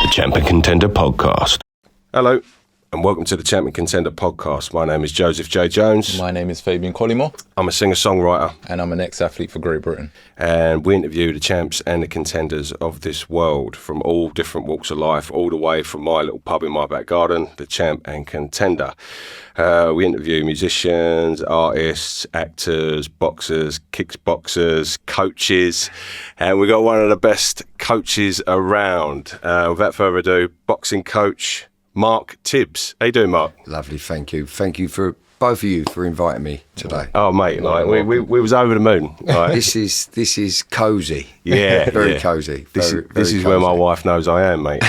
the Champ and Contender podcast. Hello, and welcome to the Champ and Contender podcast. My name is Joseph J. Jones. My name is Fabian Collymore. I'm a singer-songwriter. And I'm an ex-athlete for Great Britain. And we interview the champs and the contenders of this world from all different walks of life, all the way from my little pub in my back garden, the Champ and Contender. We interview musicians, artists, actors, boxers, kickboxers, coaches, and we got one of the best coaches around. Without further ado, boxing coach Mark Tibbs. How you doing, Mark? Lovely, thank you. Thank you for both of you for inviting me today. Oh, mate, like we was over the moon. Like. This is cosy. Yeah, very cosy. This very is cozy. where my wife knows I am, mate.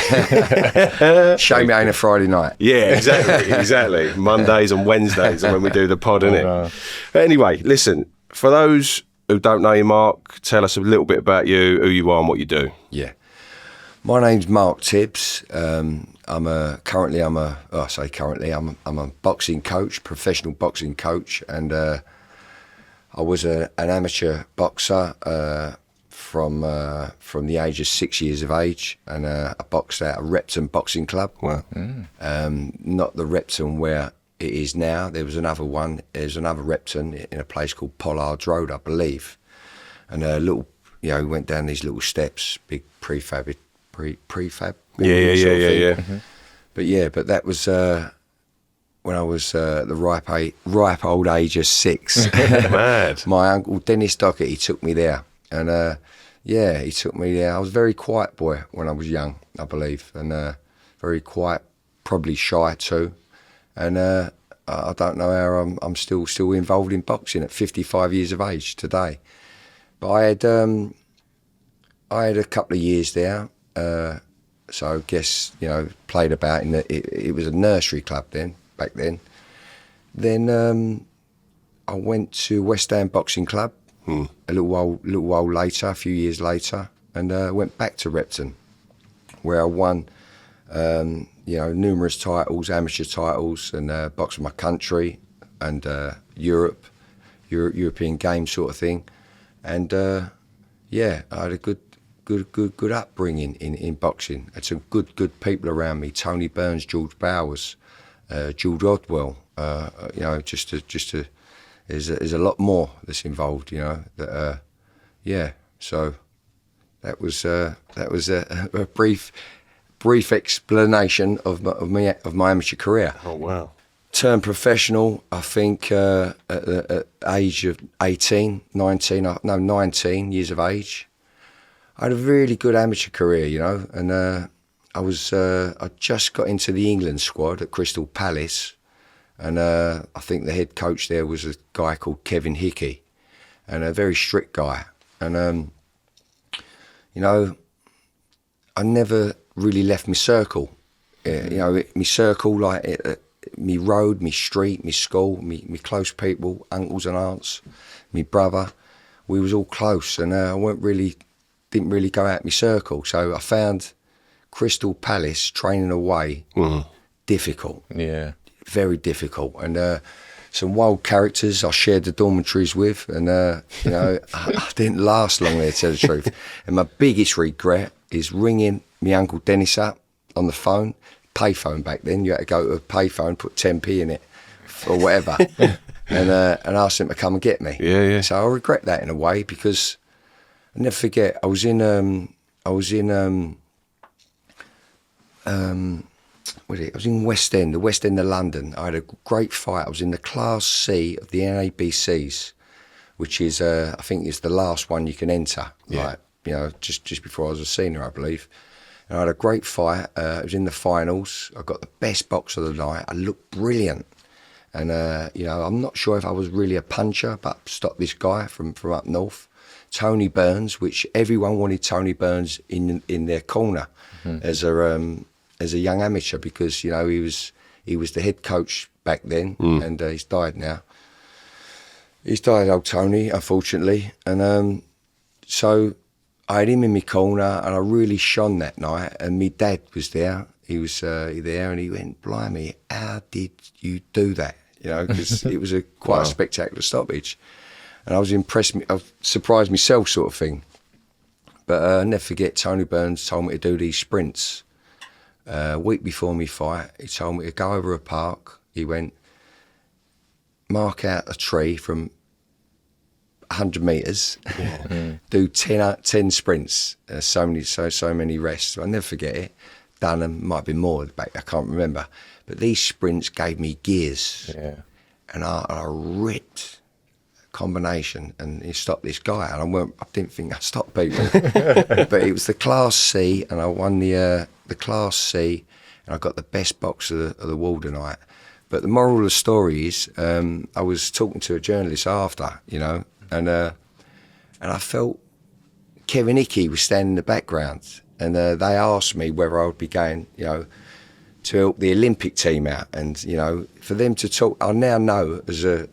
Shame it ain't a Friday night. Yeah, exactly. Mondays and Wednesdays are when we do the pod, innit? Anyway, listen, for those who don't know you, Mark, tell us a little bit about you, who you are and what you do. Yeah. My name's Mark Tibbs. I'm a boxing coach, professional boxing coach, and I was an amateur boxer from the age of 6 years of age, and I boxed out of Repton Boxing Club. Wow. Not the Repton where it is now. There was another one. There's another Repton in a place called Pollard's Road, I believe, and a little, we went down these little steps, big prefab. Yeah. But that was when I was the ripe old age of 6. Mad. My uncle Dennis Dockett, he took me there, and he took me there. I was a very quiet boy when I was young, I believe, and very quiet, probably shy too, and I don't know how I'm still involved in boxing at 55 years of age today. But I had a couple of years there. So I guess, played about in it was a nursery club back then. Then I went to West Ham Boxing Club a little while later, a few years later, and went back to Repton, where I won, numerous titles, amateur titles, and boxed my country and European games sort of thing. And I had a good upbringing in boxing. Had some good people around me. Tony Burns, George Bowers, George Ordway. There's a lot more that's involved. So that was a brief explanation of my amateur career. Oh wow. Turned professional, I think, at the age of 19 years of age. I had a really good amateur career, and I just got into the England squad at Crystal Palace, and I think the head coach there was a guy called Kevin Hickey, and a very strict guy. And I never really left my circle. My circle, like me road, me street, me school, me close people, uncles and aunts, me brother. We was all close, and I didn't really go out my circle. So I found Crystal Palace training away difficult. Yeah. Very difficult. And some wild characters I shared the dormitories with, and I didn't last long there, to tell the truth. And my biggest regret is ringing my Uncle Dennis up on the phone, payphone back then. You had to go to a payphone, put 10p in it or whatever, and ask him to come and get me. Yeah. So I regret that in a way, because I'll never forget, I was in West End, the West End of London. I had a great fight. I was in the Class C of the NABCs, which is, I think is the last one you can enter. Yeah. Just before I was a senior, I believe. And I had a great fight. It was in the finals. I got the best box of the night. I looked brilliant. And, I'm not sure if I was really a puncher, but stopped this guy from up north. Tony Burns, which everyone wanted Tony Burns in their corner as a young amateur, because he was the head coach back then, and he's died now. He's died, old Tony, unfortunately, and so I had him in my corner, and I really shone that night. And my dad was there. He was there, and he went, "Blimey, how did you do that?" Because it was quite a spectacular stoppage. And I was impressed, I was surprised myself, sort of thing. But I'll never forget, Tony Burns told me to do these sprints. A week before me fight, he told me to go over a park. He went, mark out a tree from 100 metres, do 10 sprints, so many rests. I'll never forget it. Done them, might be more back, I can't remember. But these sprints gave me gears. Yeah. And I ripped a combination, and he stopped this guy. And I didn't think I stopped people. But it was the Class C, and I won the Class C, and I got the best box of the wall tonight. But the moral of the story is, I was talking to a journalist after, you know, and I felt Kevin Hickey was standing in the background, and they asked me whether I would be going, you know, to help the Olympic team out, and you know, for them to talk. I now know as a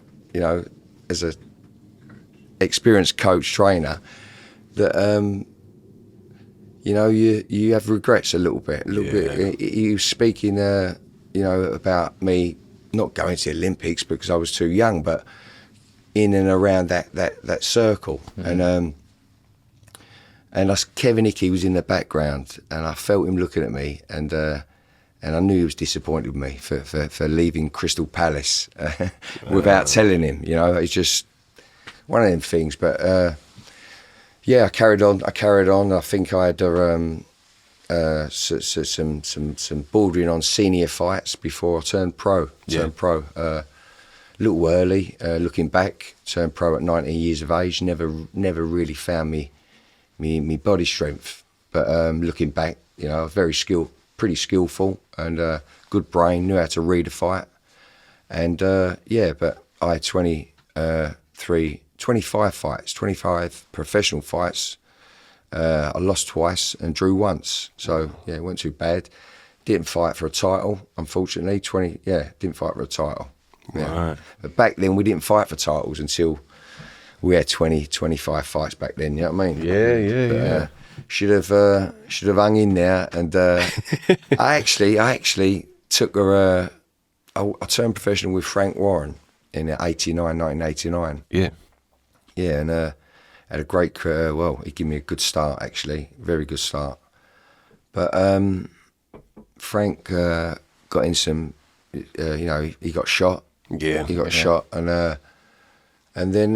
experienced coach trainer that you know, you have regrets a little bit. He was speaking, you know, about me not going to the Olympics because I was too young, but in and around that circle, and Kevin Hickey was in the background, and I felt him looking at me, and I knew he was disappointed with me for leaving Crystal Palace without telling him. You know, it's just one of them things. But yeah, I carried on. I think I had some bordering on senior fights before I turned pro. A little early, looking back. Turned pro at 19 years of age. Never really found me body strength. But looking back, you know, pretty skillful, and good brain, knew how to read a fight. And yeah, but I had 25 fights, 25 professional fights. I lost twice and drew once. So yeah, it wasn't too bad. Didn't fight for a title, unfortunately. Didn't fight for a title. Yeah. Right. But back then we didn't fight for titles until we had 25 fights back then, you know what I mean? Yeah. Should have hung in there, and I actually took I turned professional with Frank Warren in 1989. Yeah, and had a great career. Well, he gave me a good start, actually, very good start. But Frank got in some, you know, he got shot. Yeah, he got shot, and then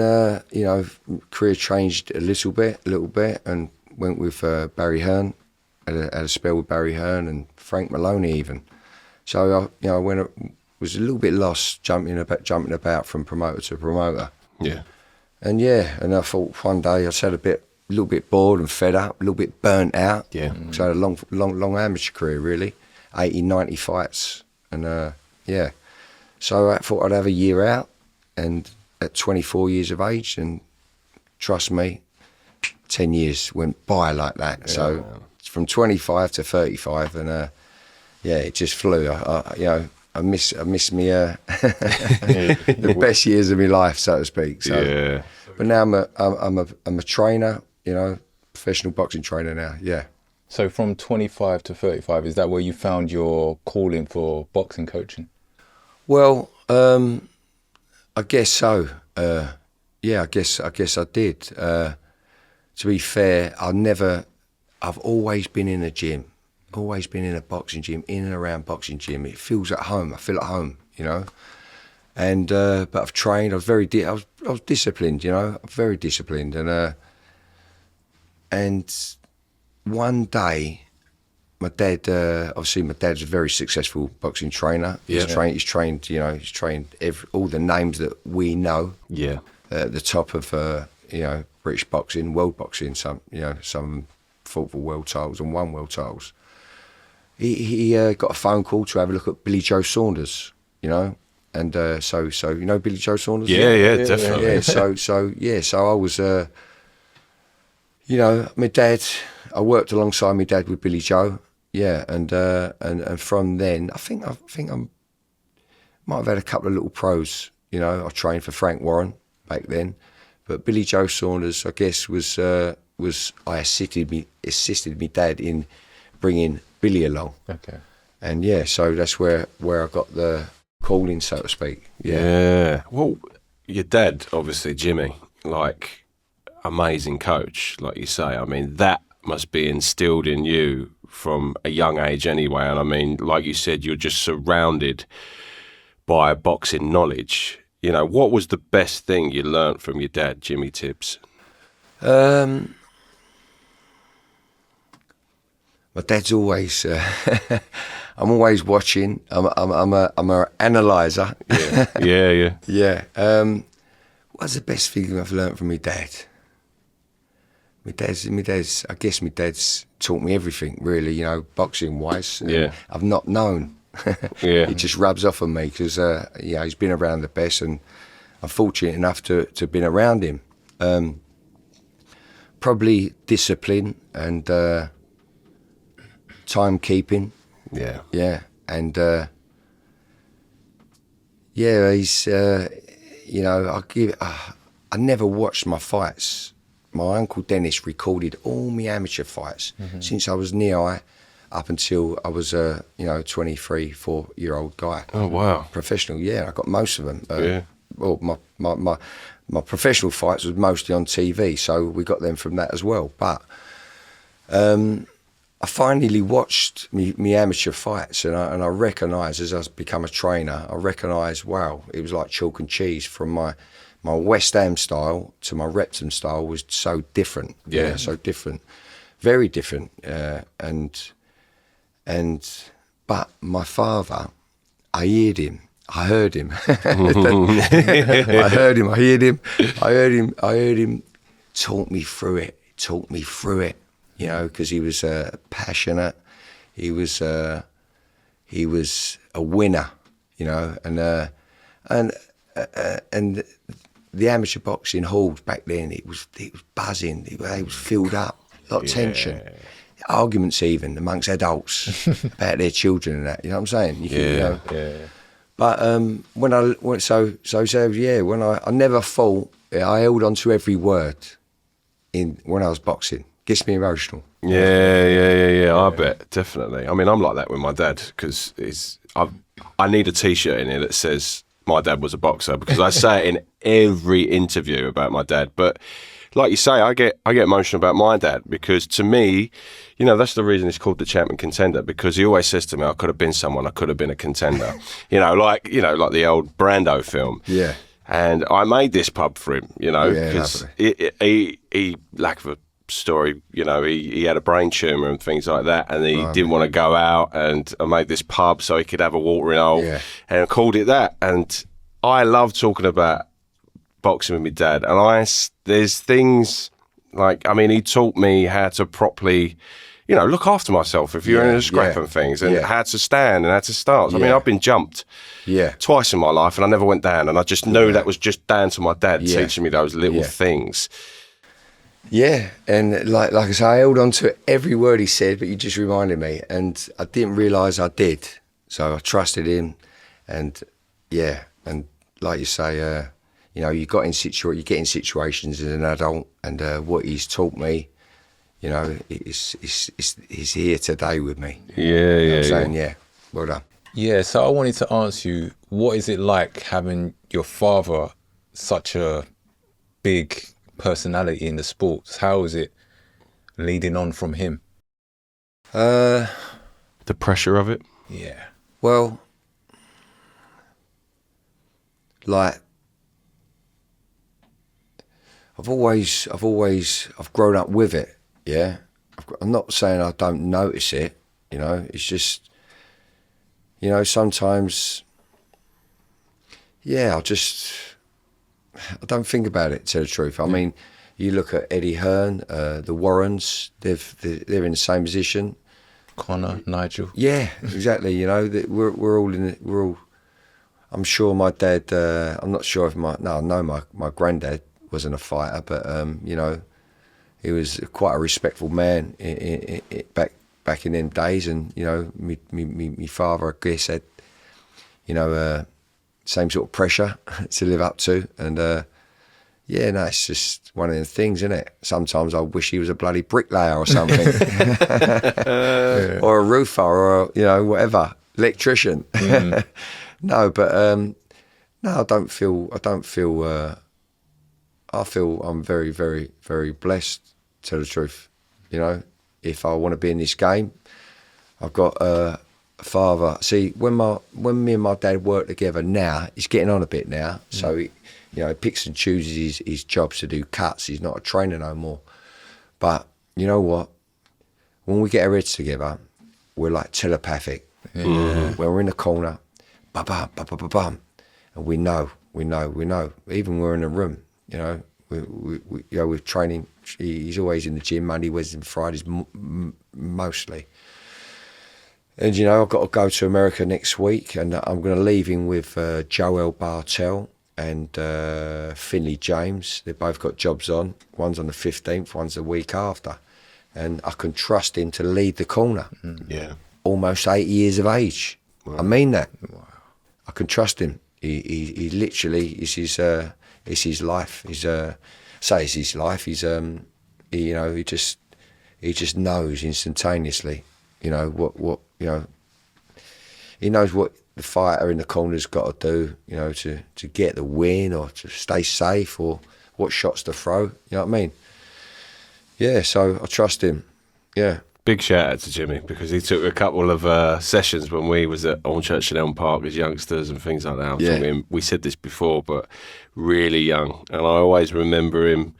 you know, career changed a little bit, and went with Barry Hearn, had a spell with Barry Hearn and Frank Maloney even. So I was a little bit lost, jumping about from promoter to promoter. Yeah. And I thought one day I was a little bit bored and fed up, a little bit burnt out. Yeah. So I had a long amateur career, really, 80, 90 fights, and yeah. So I thought I'd have a year out, and at 24 years of age, and trust me, 10 years went by like that. Yeah. So from 25 to 35, and yeah, it just flew. You know, I miss me the best years of my life, so to speak. So, yeah. But now I'm a trainer, you know, professional boxing trainer now. Yeah. So from 25 to 35, is that where you found your calling for boxing coaching? Well, I guess so. Yeah, I guess I did. To be fair, I've always been in a gym, always been in a boxing gym, in and around boxing gym. It feels at home. I feel at home, you know. And but I've trained. I was disciplined, you know. Very disciplined, and one day, my dad's a very successful boxing trainer. Yeah. He's trained, you know, all the names that we know. Yeah. At the top of you know, British boxing, world boxing. Some fought for world titles and won world titles. He got a phone call to have a look at Billy Joe Saunders, you know, and so you know Billy Joe Saunders. Yeah, definitely. Yeah, so I was, you know, my dad. I worked alongside my dad with Billy Joe. Yeah, and from then, I think I might have had a couple of little pros. You know, I trained for Frank Warren back then, but Billy Joe Saunders, I guess, was I assisted me dad in bringing Billy along. Okay. And yeah, so that's where I got the calling, so to speak. Yeah. Well, your dad, obviously, Jimmy, like, amazing coach, like you say. I mean, that must be instilled in you from a young age anyway. And I mean, like you said, you're just surrounded by boxing knowledge. You know, what was the best thing you learnt from your dad, Jimmy Tibbs? My dad's always. I'm always watching. I'm a analyzer. Yeah. Yeah. What's the best thing I've learnt from my dad? My dad's. I guess my dad's taught me everything, really. You know, boxing wise. Yeah. I've not known. Yeah. It just rubs off on me because he's been around the best, and I'm fortunate enough to have been around him. Probably discipline and timekeeping. Yeah. Yeah, and he's I never watched my fights. My uncle Dennis recorded all my amateur fights since I was knee-high up until I was a 23, 4-year-old guy. Oh wow. Professional, yeah, I got most of them. Yeah. Well, my professional fights was mostly on TV, so we got them from that as well. But I finally watched me amateur fights, and I recognised as I become a trainer, I recognised, wow, it was like chalk and cheese. From my West Ham style to my Repton style was so different. Yeah. So different, very different. But my father, I heard him. I heard him. Talk me through it. You know, because he was passionate. He was a winner. You know, and the amateur boxing halls back then, it was buzzing. It was filled up, a lot of tension. Arguments even amongst adults about their children and that. You know what I'm saying? But when I never thought, I held on to every word when I was boxing. Gets me emotional. Yeah. I bet, definitely. I mean, I'm like that with my dad because I need a T-shirt in here that says my dad was a boxer, because I say it in every interview about my dad. But like you say, I get emotional about my dad because to me, you know, that's the reason it's called the Champ and Contender, because he always says to me, I could have been someone, I could have been a contender. like the old Brando film. Yeah. And I made this pub for him, because he lack of a story, he had a brain tumour and things like that, and he didn't want to go out, and I made this pub so he could have a watering hole, and I called it that. And I love talking about boxing with my dad, and there's things like, I mean, he taught me how to properly, look after myself if you're in a scrap and things, and how to stand and how to start. I mean, I've been jumped twice in my life and I never went down, and I just knew that was just down to my dad teaching me those little things. Yeah, and like I say, I held on to every word he said, but you just reminded me, and I didn't realise I did. So I trusted him, and and like you say, you get in situations as an adult, and what he's taught me, is here today with me. I'm saying, well done. Yeah, so I wanted to ask you, what is it like having your father such a big personality in the sports? How is it leading on from him? The pressure of it? Yeah. Well, like, I've grown up with it, yeah? I'm not saying I don't notice it, it's just, sometimes, I don't think about it, to tell the truth. I mean, you look at Eddie Hearn, the Warrens, they're in the same position. Connor, Nigel. Yeah, exactly. We're all. I'm sure my dad. I'm not sure if I know my granddad wasn't a fighter, but he was quite a respectful man back in them days, and me father, I guess, had same sort of pressure to live up to, and it's just one of the things, isn't it? Sometimes I wish he was a bloody bricklayer or something, or a roofer, or whatever, electrician. No, but I don't feel. I feel I'm very, very, very blessed, to tell the truth. if I want to be in this game. I've got a father. See, when me and my dad work together now, he's getting on a bit now. So, he picks and chooses his jobs to do cuts. He's not a trainer no more. But you know what? When we get our heads together, we're like telepathic. When we're in the corner, ba-bum, ba-ba-ba-bum, and we know. Even when we're in a room, we're training. He's always in the gym, Monday, Wednesday, and Fridays, mostly. And, I've got to go to America next week, and I'm going to leave him with Joel Bartel and Finley James. They've both got jobs on. One's on the 15th, one's the week after. And I can trust him to lead the corner. Yeah. Almost 80 years of age. Wow. I mean that. Wow. I can trust him. He literally is his life. It's his life. He's he just knows instantaneously. What he knows what the fighter in the corner's got to do, to get the win or to stay safe or what shots to throw. You know what I mean? Yeah, so I trust him. Yeah. Big shout out to Jimmy, because he took a couple of sessions when we was at Church and Elm Park as youngsters and things like that. Yeah. We said this before, but really young. And I always remember him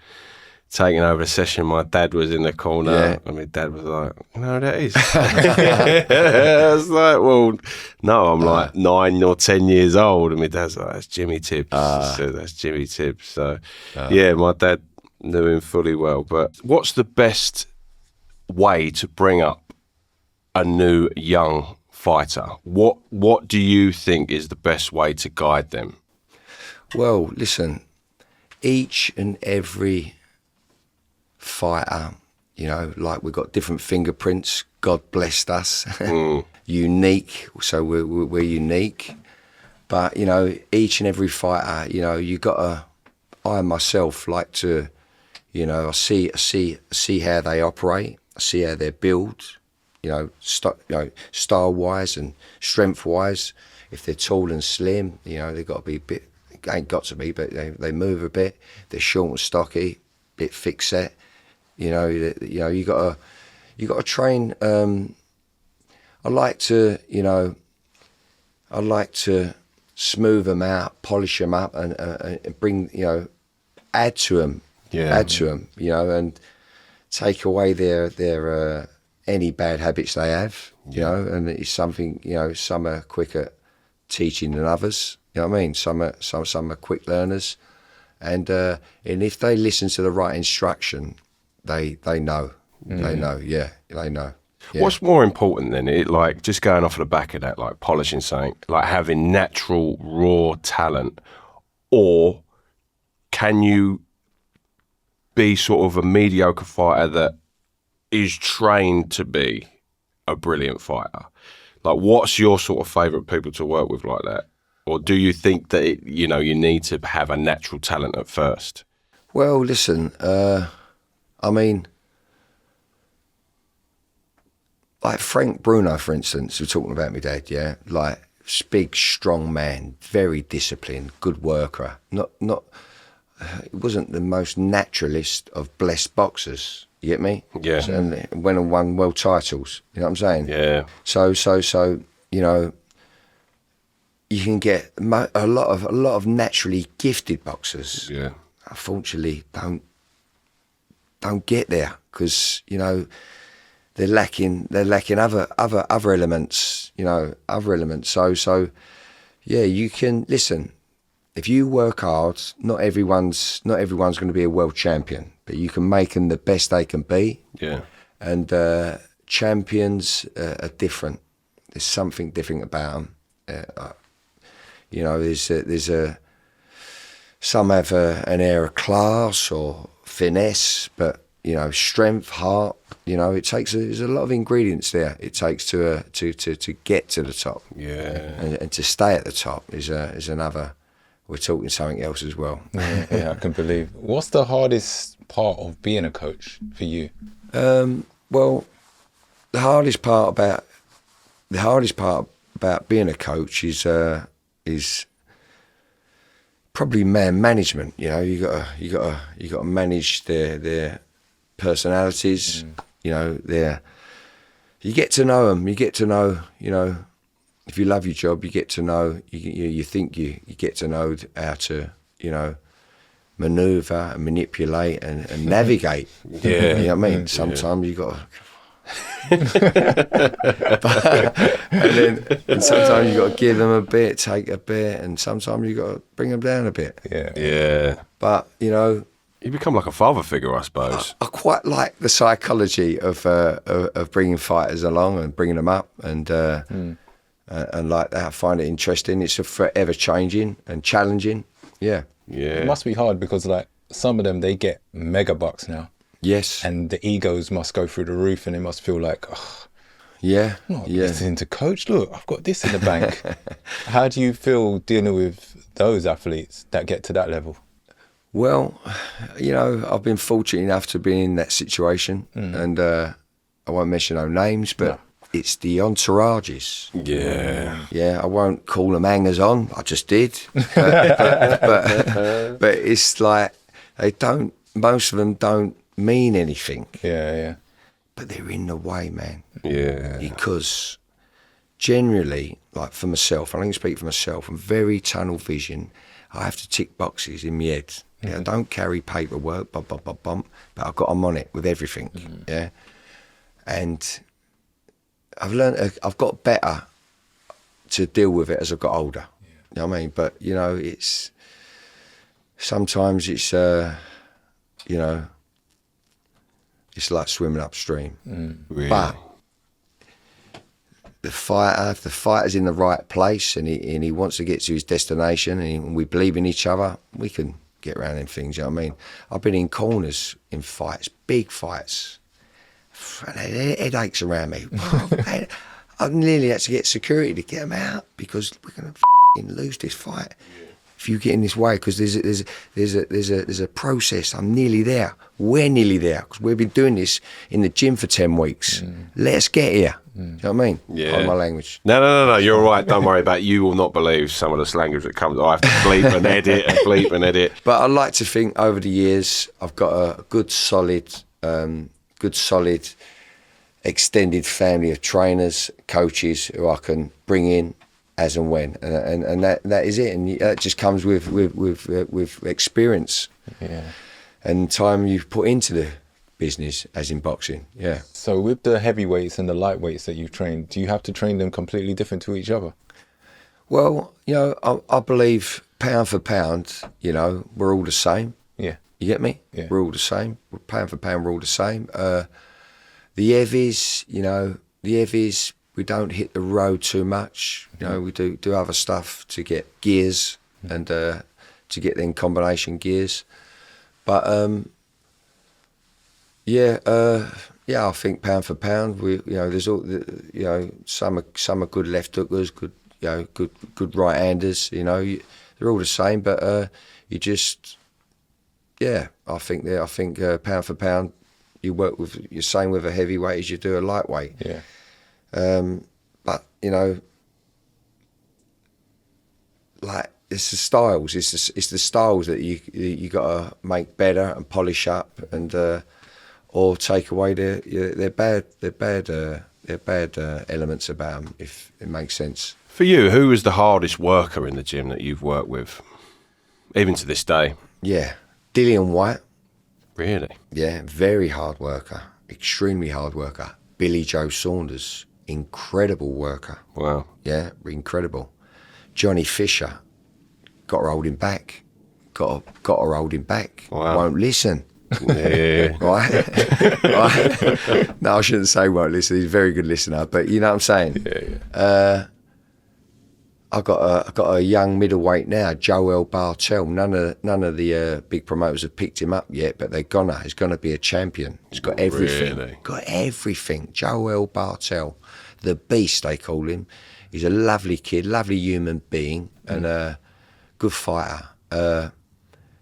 taking over a session. My dad was in the corner, and my dad was like, "No, that is." I was like, "Well, no, I'm like 9 or 10 years old," and my dad's like, "That's Jimmy Tibbs." So that's Jimmy Tibbs. So yeah, my dad knew him fully well. But what's the best way to bring up a new young fighter? What do you think is the best way to guide them? Well, listen, each and every fighter, like we've got different fingerprints. God blessed us. Unique, so we're unique. But each and every fighter, you got to. I myself like to, I see how they operate. I see how they're built. Style wise and strength wise. If they're tall and slim, they've got to be a bit. Ain't got to be, but they move a bit. They're short and stocky, bit thick set. You got to train. I like to smooth them out, polish them up, and bring add to them, and take away their any bad habits they have. And it's something some are quick at teaching than others. You know what I mean? Some are quick learners, and if they listen to the right instruction, they know. They know. Yeah, they know. Yeah. What's more important than it? Like just going off the back of that, like polishing something, like having natural raw talent, or can you be sort of a mediocre fighter that is trained to be a brilliant fighter? Like, what's your sort of favourite people to work with like that? Or do you think that you need to have a natural talent at first? Well, listen, I mean, like Frank Bruno, for instance, we're talking about my dad, yeah? Like, big, strong man, very disciplined, good worker. He wasn't the most naturalist of blessed boxers, you get me? Yeah. And went and won world titles, you know what I'm saying? Yeah. So, you can get a lot of naturally gifted boxers. Yeah. Unfortunately, don't get there because they're lacking other elements. Other elements. So yeah, you can listen. If you work hard, not everyone's going to be a world champion, but you can make them the best they can be. Yeah. And champions are different. There's something different about them. Some have an air of class or finesse, but strength, heart. There's a lot of ingredients there. It takes to get to the top. Yeah. And to stay at the top is another. We're talking something else as well. Yeah, I can believe. What's the hardest part of being a coach for you? Well, the hardest part about being a coach is probably man management. You got to manage their personalities. You know, you get to know them. You get to know, you know, if you love your job, you get to know, you think you get to know how to, you know, manoeuvre and manipulate and navigate. Yeah. You know what I mean? Sometimes you got to... and sometimes you got to give them a bit, take a bit, and sometimes you got to bring them down a bit. Yeah. But, you know... You become like a father figure, I suppose. I quite like the psychology of bringing fighters along and bringing them up, and like that. I find it interesting. It's a forever changing and challenging. Yeah. It must be hard because like some of them, they get mega bucks now. Yes. And the egos must go through the roof, and they must feel like, oh, yeah, I'm not listening to coach. Look, I've got this in the bank. How do you feel dealing with those athletes that get to that level? Well, you know, I've been fortunate enough to be in that situation, and I won't mention no names, but it's the entourages. Yeah, I won't call them hangers on. I just did, but it's like most of them don't mean anything. Yeah. But they're in the way, man. Yeah. Because generally, like for myself, I can speak for myself, I'm very tunnel vision. I have to tick boxes in my head. I don't carry paperwork, but I've got them on it with everything. Yeah, and I've got better to deal with it as I've got older. You know what I mean? But you know, sometimes it's you know, it's like swimming upstream. Really? But if the fighter's in the right place and he wants to get to his destination and we believe in each other, we can get around in things, you know what I mean? I've been in corners in fights, big fights. And I had headaches around me. I nearly had to get security to get them out because we're going to lose this fight if you get in this way, because there's a process. I'm nearly there. We're nearly there because we've been doing this in the gym for 10 weeks. Let's get here. Do you know what I mean? Yeah. Pardon my language. No. You're all right. Don't worry about it. You will not believe some of the slanguage that comes. I have to bleep and edit and bleep and edit. But I like to think over the years I've got a good solid extended family of trainers, coaches who I can bring in as and when, and that is it, and that just comes with experience, and time you've put into the business, as in boxing. Yeah. So with the heavyweights and the lightweights that you've trained, do you have to train them completely different to each other? Well, you know, I believe pound for pound, you know, we're all the same. Yeah. You get me? Yeah. We're all the same. Pound for pound, we're all the same. The heavies, you know, we don't hit the road too much. You know, we do other stuff to get gears and to get them combination gears. But I think pound for pound, there's all, you know, some are good left hookers, good, you know, good right handers. You know, they're all the same, but you just, I think pound for pound, you work with, you're same with a heavyweight as you do a lightweight. Yeah. But you know, like it's the styles. It's the styles that you gotta make better and polish up, and or take away their bad elements about them, if it makes sense. For you, who was the hardest worker in the gym that you've worked with, even to this day? Yeah, Dillian Whyte. Really? Yeah, very hard worker, extremely hard worker. Billy Joe Saunders, incredible worker. Wow. Yeah, incredible. Johnny Fisher, got to hold him back. Got to hold him back. Wow. Won't listen. Yeah. Right? No, I shouldn't say won't listen. He's a very good listener, but you know what I'm saying? Yeah. I got a young middleweight now, Joel Bartel. None of the big promoters have picked him up yet, but he's gonna be a champion. He's got everything. Really? Got everything. Joel Bartel, the beast they call him. He's a lovely kid, lovely human being, and a good fighter.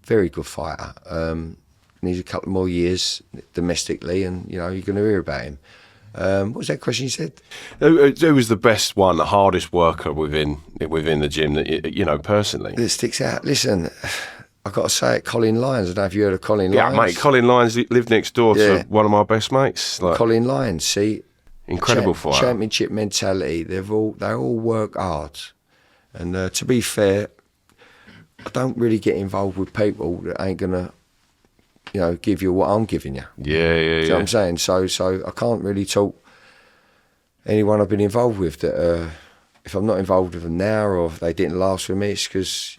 Very good fighter. Needs a couple more years domestically, and you know you're going to hear about him. What was that question you said? Who was the best one, the hardest worker within the gym that you know personally? That sticks out. Listen, I got to say it, Colin Lyons. I don't know if you heard of Colin Yeah, Lyons. mate, Colin Lyons lived next door Yeah. to one of my best mates. Like, Colin Lyons, see, incredible fighter. championship mentality. They all work hard, and to be fair, I don't really get involved with people that ain't gonna, give you what I'm giving you. Yeah. Do you know what I'm saying? So I can't really talk anyone I've been involved with that. If I'm not involved with them now, or if they didn't last with me, it's because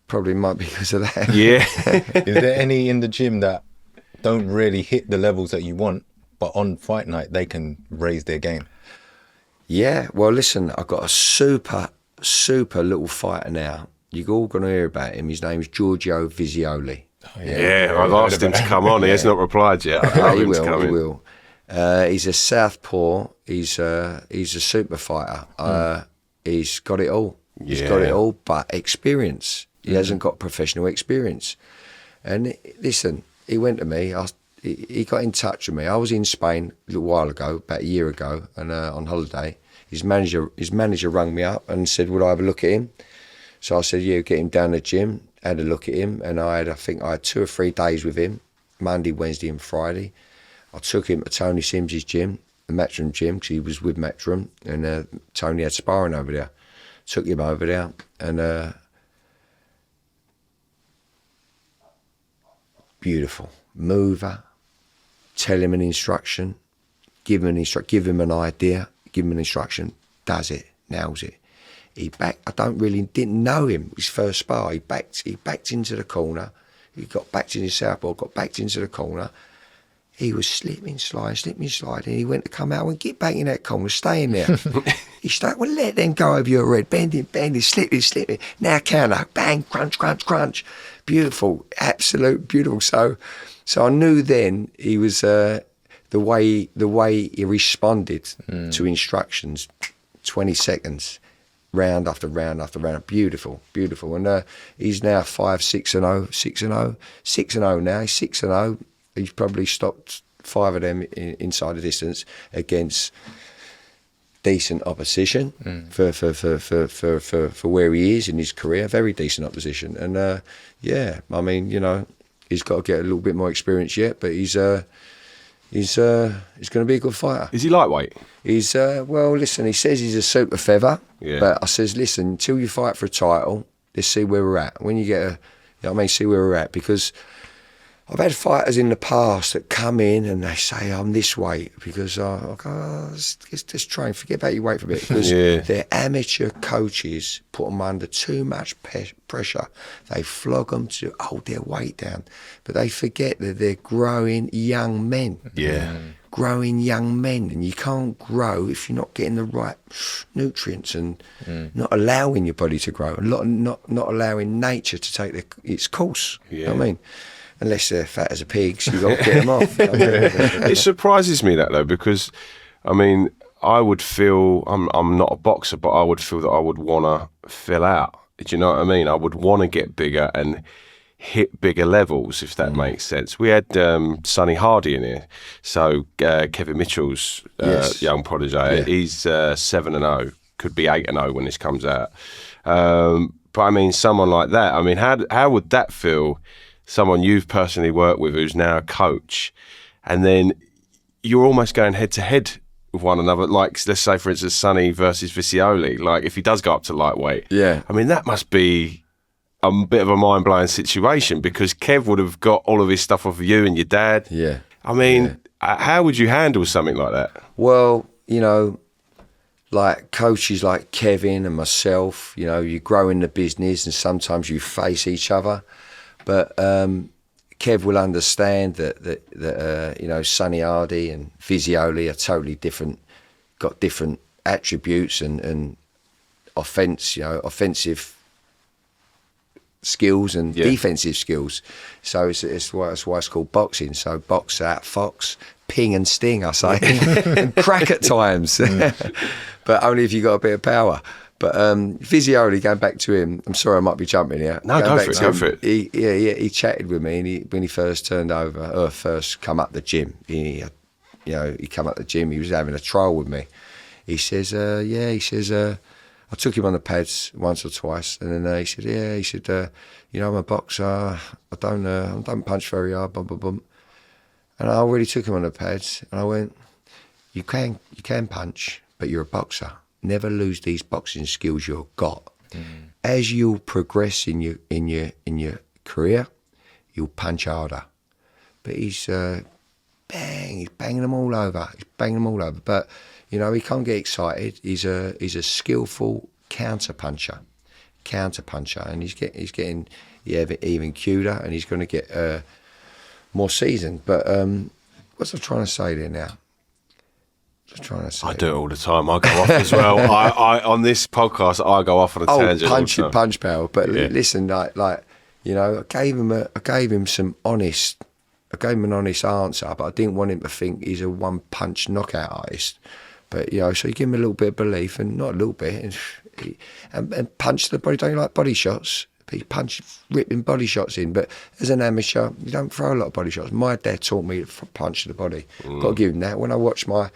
probably might be because of that. Yeah. Is there any in the gym that don't really hit the levels that you want, but on fight night they can raise their game? Yeah, well, listen, I've got a super little fighter now. You're all going to hear about him. His name's Giorgio Visioli. Oh, Yeah, I've asked him to come on. He has not replied yet. I've Oh, told he him to come will, he in. will. He's a southpaw. He's a super fighter. He's got it all. He's got it all, but experience. He hasn't got professional experience. And listen, he went to me. He got in touch with me. I was in Spain a little while ago, about a year ago, and on holiday. His manager rang me up and said, would I have a look at him? So I said, yeah, get him down to the gym. Had a look at him, and I think I had 2 or 3 days with him, Monday, Wednesday and Friday. I took him to Tony Sims's gym, the Matchroom gym, because he was with Matchroom, and Tony had sparring over there. Took him over there, and beautiful. Mover, tell him an instruction, give him an idea, give him an instruction, does it, nails it. I didn't know him, his first spar. He backed into the corner. He got backed in his southpaw, got backed into the corner. He was slipping, sliding, and he went to come out and get back in that corner, stay in there. He started, well, let them go over your head, bending, slipping. Now counter, bang, crunch. Beautiful, absolute beautiful. So I knew then he was the way he responded to instructions, 20 seconds. Round after round after round, beautiful, and he's now 5-6-0, 6-0 now. He's 6-0. He's probably stopped 5 of them inside the distance against decent opposition for where he is in his career. Very decent opposition, and he's got to get a little bit more experience yet, but he's going to be a good fighter. Is he lightweight? He's well, listen, he says he's a super feather, Yeah. but I says, listen, until you fight for a title, let's see where we're at. When you get see where we're at, because I've had fighters in the past that come in and they say, I'm this weight, because I go, let's try and forget about your weight for a bit, because their amateur coaches put them under too much pressure. They flog them to hold their weight down, but they forget that they're growing young men. Yeah. Growing young men, and you can't grow if you're not getting the right nutrients and not allowing your body to grow, not allowing nature to take its course. You know what I mean? Unless they're fat as a pigs, you've got to get them off. It surprises me that though, because I mean, I would feel I'm not a boxer, but I would feel that I would want to fill out. Do you know what I mean? I would want to get bigger and hit bigger levels, if that makes sense. We had Sonny Hardy in here, so Kevin Mitchell's young protege. Yeah. He's 7-0, could be 8-0 when this comes out. But I mean, someone like that. I mean, how would that feel? Someone you've personally worked with, who's now a coach, and then you're almost going head to head with one another. Like, let's say, for instance, Sonny versus Visioli. Like, if he does go up to lightweight, I mean, that must be a bit of a mind-blowing situation, because Kev would have got all of his stuff off of you and your dad. Yeah. I mean, how would you handle something like that? Well, like coaches like Kevin and myself, you grow in the business and sometimes you face each other. But Kev will understand that Sonny Hardy and Visioli are totally different, got different attributes and offensive skills and defensive skills. So it's why it's called boxing. So box out, fox, ping and sting, I say, and crack at times, but only if you got a bit of power. But Visioli, going back to him, I'm sorry I might be jumping here. No, go for it. He chatted with me, and when he first turned over, or first come up the gym, he come up the gym, he was having a trial with me. He says, I took him on the pads once or twice, and then he said, I'm a boxer. I don't punch very hard, bum, bum, bum. And I already took him on the pads, and I went, you can punch, but you're a boxer. Never lose these boxing skills you've got. As you progress in your career, you'll punch harder. But he's banging them all over. But he can't get excited. He's a skillful counter puncher, and he's getting even cuter, and he's going to get more seasoned. But what's I trying to say there now? I do it all the time. I go off as well. I on this podcast, I go off on a tangent. Punch power. But listen, I gave him an honest answer, but I didn't want him to think he's a one-punch knockout artist. But so you give him a little bit of belief, and not a little bit, and punch the body. Don't you like body shots? But he ripping body shots in. But as an amateur, you don't throw a lot of body shots. My dad taught me to punch the body. Got to give him that. When I watch my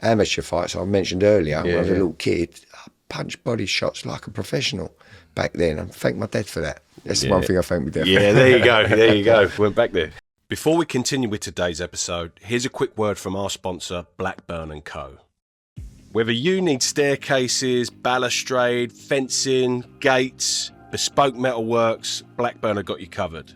amateur fights I mentioned earlier, when I was a little kid, I punched body shots like a professional back then. I thank my dad for that. That's the one thing I thank my dad for. Yeah, there you go. Went back there. Before we continue with today's episode, here's a quick word from our sponsor, Blackburn Co. Whether you need staircases, balustrade, fencing, gates, bespoke metalworks, Blackburn have got you covered.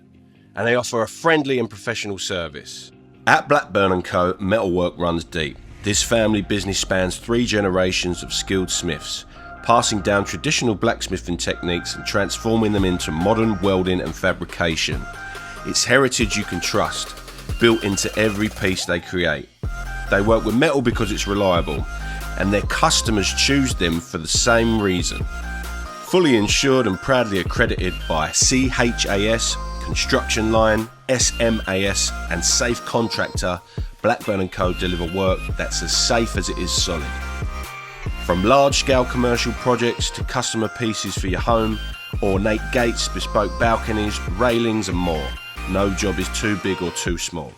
And they offer a friendly and professional service. At Blackburn Co, metalwork runs deep. This family business spans 3 generations of skilled smiths, passing down traditional blacksmithing techniques and transforming them into modern welding and fabrication. It's heritage you can trust, built into every piece they create. They work with metal because it's reliable, and their customers choose them for the same reason. Fully insured and proudly accredited by CHAS, Construction Line, SMAS and Safe Contractor, Blackburn Co deliver work that's as safe as it is solid. From large-scale commercial projects to customer pieces for your home, ornate gates, bespoke balconies, railings and more, no job is too big or too small.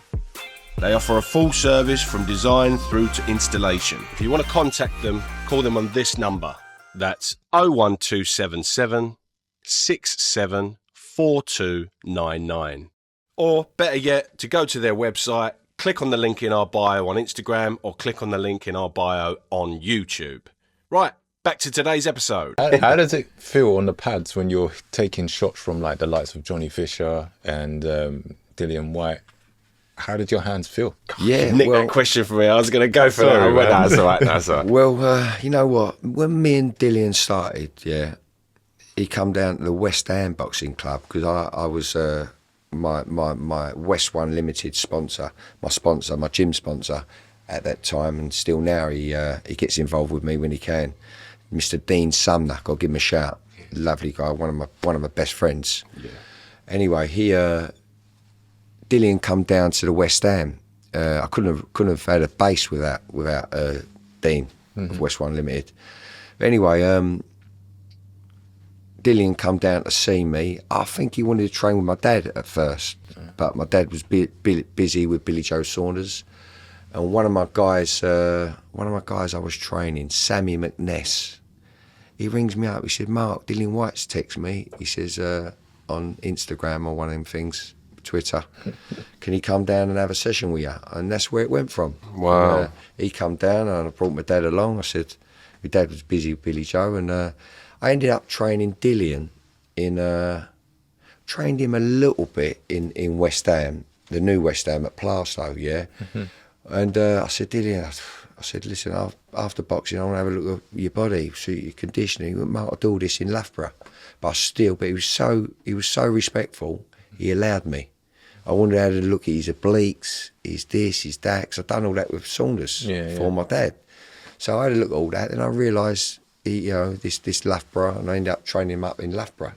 They offer a full service from design through to installation. If you want to contact them, call them on this number. That's 01277 674299. Or better yet, to go to their website, click on the link in our bio on Instagram or click on the link in our bio on YouTube. Right, back to today's episode. How does it feel on the pads when you're taking shots from like the likes of Johnny Fisher and Dillian Whyte? How did your hands feel? Yeah, that question for me. I was going to go for that. That's all right. That's all right. Well, you know what? When me and Dillian started, he come down to the West Ham Boxing Club because I was my West One Limited sponsor, my gym sponsor at that time, and still now he gets involved with me when he can. Mr. Dean Sumner, got to give him a shout. Lovely guy, one of my best friends. Yeah. Anyway, Dillian come down to the West Ham. I couldn't have had a base without Dean of West One Limited. But anyway, Dillian come down to see me. I think he wanted to train with my dad at first, but my dad was busy with Billy Joe Saunders, and one of my guys I was training, Sammy McNess. He rings me up. He said, "Mark, Dillian Whyte's text me." He says on Instagram or one of them things, Twitter, "Can he come down and have a session with you?" And that's where it went from. Wow. And, he come down and I brought my dad along. I said, my dad was busy with Billy Joe, and I ended up training Dillian trained him a little bit in West Ham, the new West Ham at Plaistow, And I said, Dillian, listen, after boxing, I want to have a look at your body, see your conditioning. He went, "Mark, I'll do all this in Loughborough." But he was so respectful, he allowed me. I wanted to have a look at his obliques, his this, his that, because I'd done all that with Saunders for my dad. So I had a look at all that, and I realised, this Loughborough, and I ended up training him up in Loughborough.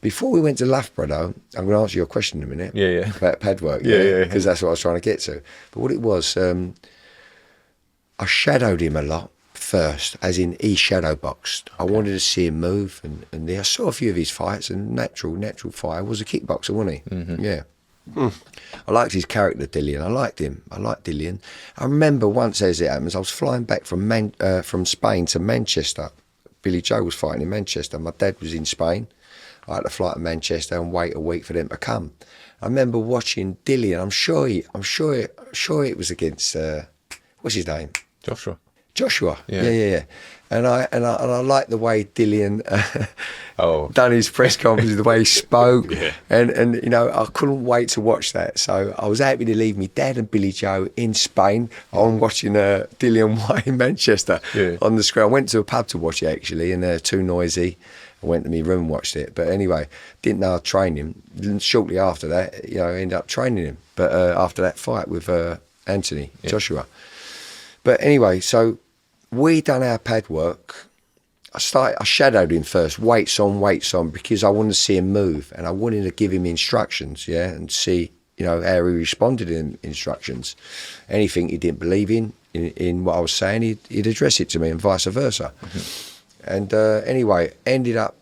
Before we went to Loughborough, though, I'm going to answer your question in a minute. About pad work. Because that's what I was trying to get to. But what it was, I shadowed him a lot first, as in he shadow boxed. I wanted to see him move, and I saw a few of his fights, and natural fighter was a kickboxer, wasn't he? Yeah. I liked his character, Dillian. I liked Dillian. I remember once, as it happens, I was flying back from Spain to Manchester, Billy Joe was fighting in Manchester. My dad was in Spain. I had to fly to Manchester and wait a week for them to come. I remember watching Dillian. I'm sure it was against what's his name? Joshua. Yeah. And I like the way Dillian done his press conference, the way he spoke, and you know, I couldn't wait to watch that. So I was happy to leave me dad and Billy Joe in Spain. I'm watching Dillian Whyte in Manchester on the screen. I went to a pub to watch it actually, and too noisy. I went to my room and watched it. But anyway, didn't know I'd train him. And shortly after that, you know, I ended up training him. But after that fight with Anthony Joshua. But anyway, so we done our pad work. I shadowed him first, weights on, because I wanted to see him move, and I wanted to give him instructions, and see, you know, how he responded in instructions. Anything he didn't believe in what I was saying, he'd address it to me, and vice versa. And anyway, ended up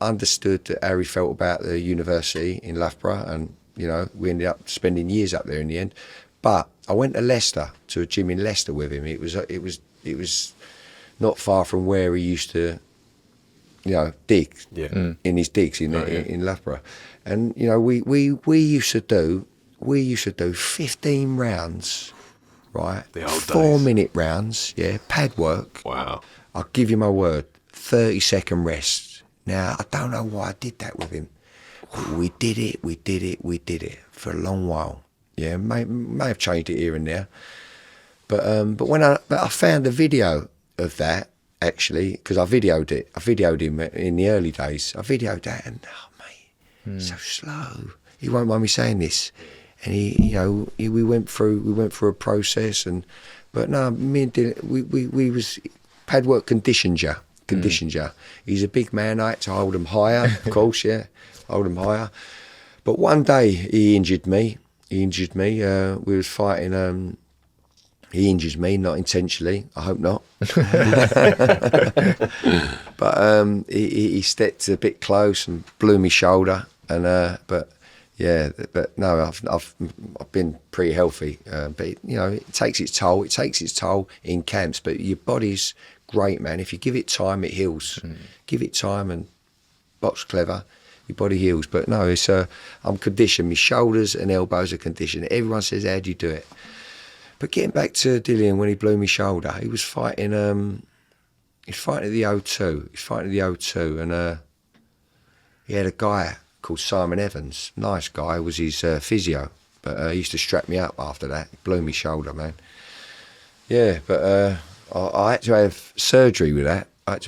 understood how he felt about the university in Loughborough, and you know, we ended up spending years up there in the end. But I went to Leicester, to a gym in Leicester with him. It was not far from where he used to, you know, dig in his digs in Loughborough. And you know, we used to do 15 rounds, right? The old 4-minute rounds, pad work. Wow. I'll give you my word, 30-second rest. Now, I don't know why I did that with him. We did it for a long while. Yeah, may have changed it here and there. But when I found a video of that, actually, because I videoed him in the early days. I videoed that, and so slow. He won't mind me saying this. And we went through a process, but no, me and Dylan, we was padwork conditioned ya. He's a big man. I had to hold him higher, of course, hold him higher. But one day he injured me. We was fighting. He injured me, not intentionally. I hope not. But he stepped a bit close and blew me shoulder. And but no, I've been pretty healthy. But you know, it takes its toll. It takes its toll in camps. But your body's great, man. If you give it time, it heals. Give it time and box clever. Your body heals. But no, it's I'm conditioned. My shoulders and elbows are conditioned. Everyone says, how do you do it? But getting back to Dillian, when he blew me shoulder, he was fighting at the O2. He's fighting at the O2, and he had a guy called Simon Evans. Nice guy, was his physio. But he used to strap me up after that. He blew me shoulder, man. Yeah, but I had to have surgery with that. I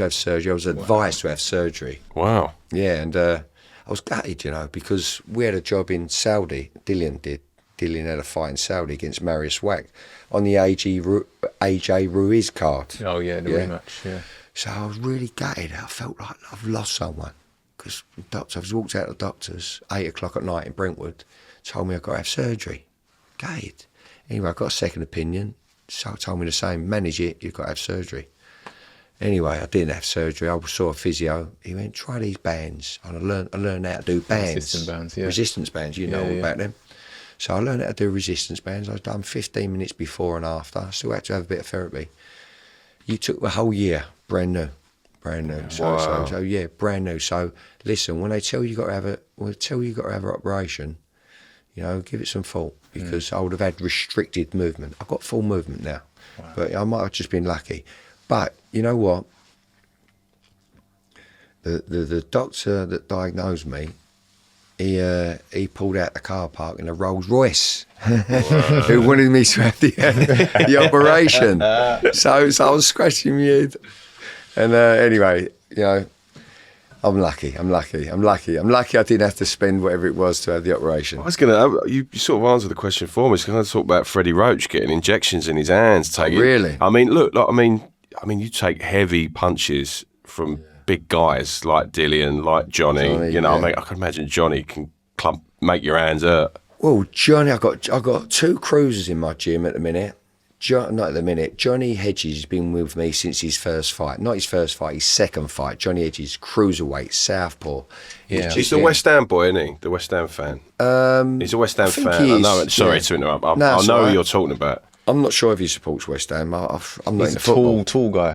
was advised to have surgery. Wow. Yeah, and I was gutted, you know, because we had a job in Saudi. Dillian did. Dillian had a fight in Saudi against Marius Wack on the AJ Ruiz card. Oh, yeah, the rematch, yeah. So I was really gutted. I felt like I've lost someone. Because I was walked out of the doctors, 8 o'clock at night in Brentwood, told me I've got to have surgery. Gutted. Anyway, I got a second opinion. So told me the same, manage it, you've got to have surgery. Anyway, I didn't have surgery. I saw a physio. He went, try these bands. And I learned how to do bands. Resistance bands, you know all about them. So I learned how to do resistance bands. I've done 15 minutes before and after. I still had to have a bit of therapy. You took the whole year, brand new. So yeah, brand new. So listen, when they tell you got to have an operation, you know, give it some thought, because I would have had restricted movement. I've got full movement now, but I might have just been lucky. But you know what? The doctor that diagnosed me, he pulled out the car park in a Rolls Royce. Who wanted me to have the operation. So I was scratching my head. And anyway, you know, I'm lucky. I didn't have to spend whatever it was to have the operation. I was you sort of answered the question for me. I was going to talk about Freddie Roach getting injections in his hands. Really? I mean, look, you take heavy punches from big guys like Dillian, like Johnny. You know, I can imagine Johnny can make your hands hurt. Well, Johnny, I've got 2 cruisers in my gym at the minute. Not at the minute. Johnny Hedges has been with me since his first fight. Not his first fight, his second fight. Johnny Hedges, cruiserweight, Southpaw. Yeah. He's the West Ham boy, isn't he? The West Ham fan. He's a West Ham fan. I know. Sorry to interrupt. I know who you're talking about. I'm not sure if he supports West Ham. I'm not in football. Tall guy.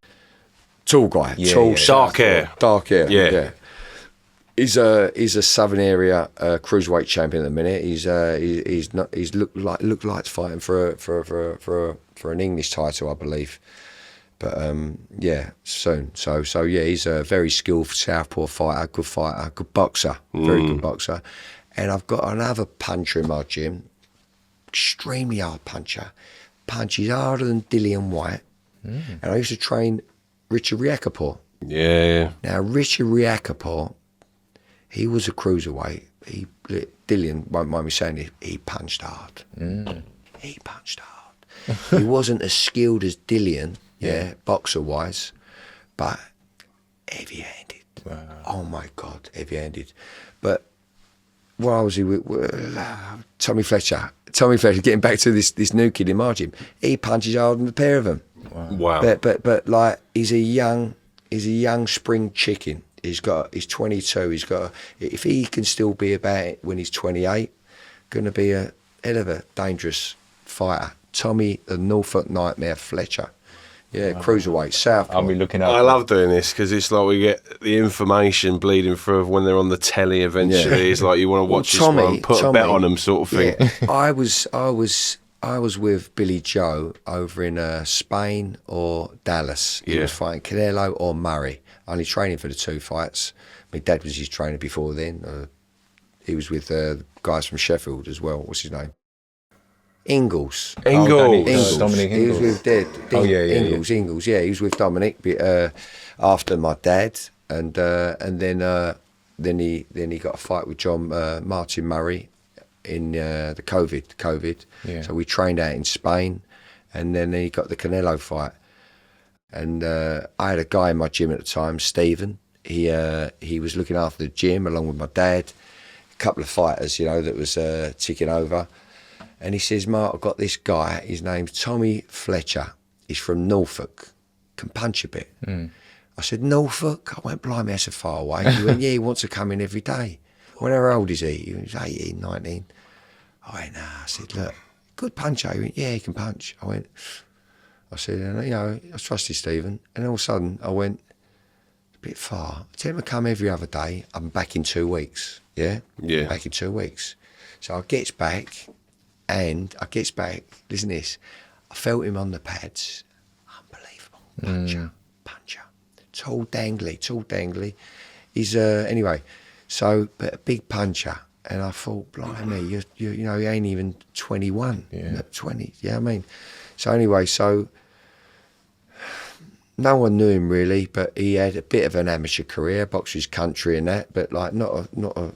Tall guy, tall, dark hair. dark hair. Yeah. He's a Southern area cruiserweight champion at the minute. He's looked like fighting for an English title, I believe. But soon. So yeah, he's a very skilled southpaw fighter, good boxer, very good boxer. And I've got another puncher in my gym, extremely hard puncher. Punches harder than Dillian Whyte. And I used to train Richard Riakporhe. Yeah. Now Richard Riakporhe, he was a cruiserweight. Dillian won't mind me saying it, he punched hard. He punched hard. He wasn't as skilled as Dillian, boxer-wise, but heavy-handed. Wow. Oh, my God, heavy-handed. But what was he with? Tommy Fletcher. Tommy Fletcher, getting back to this new kid in my gym, he punches harder than the pair of them. Wow. But like, he's a young spring chicken. He's 22. If he can still be about it when he's 28, going to be a hell of a dangerous fighter. Tommy, the Norfolk Nightmare Fletcher. Yeah, cruiserweight, south. I'll be looking at. I love doing this because it's like we get the information bleeding through when they're on the telly. Eventually, it's like you want to watch this one, put a bet on them, sort of thing. Yeah, I was with Billy Joe over in Spain or Dallas. He was fighting Canelo or Murray. Only training for the two fights. My dad was his trainer before then. He was with guys from Sheffield as well. What's his name? Ingles. Dominic He Ingles. was with Ingles. Yeah, he was with Dominic after my dad, and then he got a fight with Martin Murray in the COVID. Yeah. So we trained out in Spain, and then he got the Canelo fight. And I had a guy in my gym at the time, Stephen. He was looking after the gym along with my dad. A couple of fighters, that was ticking over. And he says, Mark, I've got this guy. His name's Tommy Fletcher. He's from Norfolk. Can punch a bit. I said, Norfolk? I went, blimey, that's so far away. He went, yeah, he wants to come in every day. I went, how old is he? He was 18, 19. I went, nah. I said, look, good puncher. He went, yeah, he can punch. I said, I trusted Stephen. And all of a sudden, I went, a bit far. Tell him to come every other day. I'm back in 2 weeks. Yeah? Yeah. Back in 2 weeks. So I gets back, listen to this. I felt him on the pads. Unbelievable. Puncher. Tall dangly. He's, anyway, but a big puncher. And I thought, blimey, you he ain't even 21. Yeah. 20, I mean. So anyway, no one knew him really, but he had a bit of an amateur career, boxed his country and that, but like not an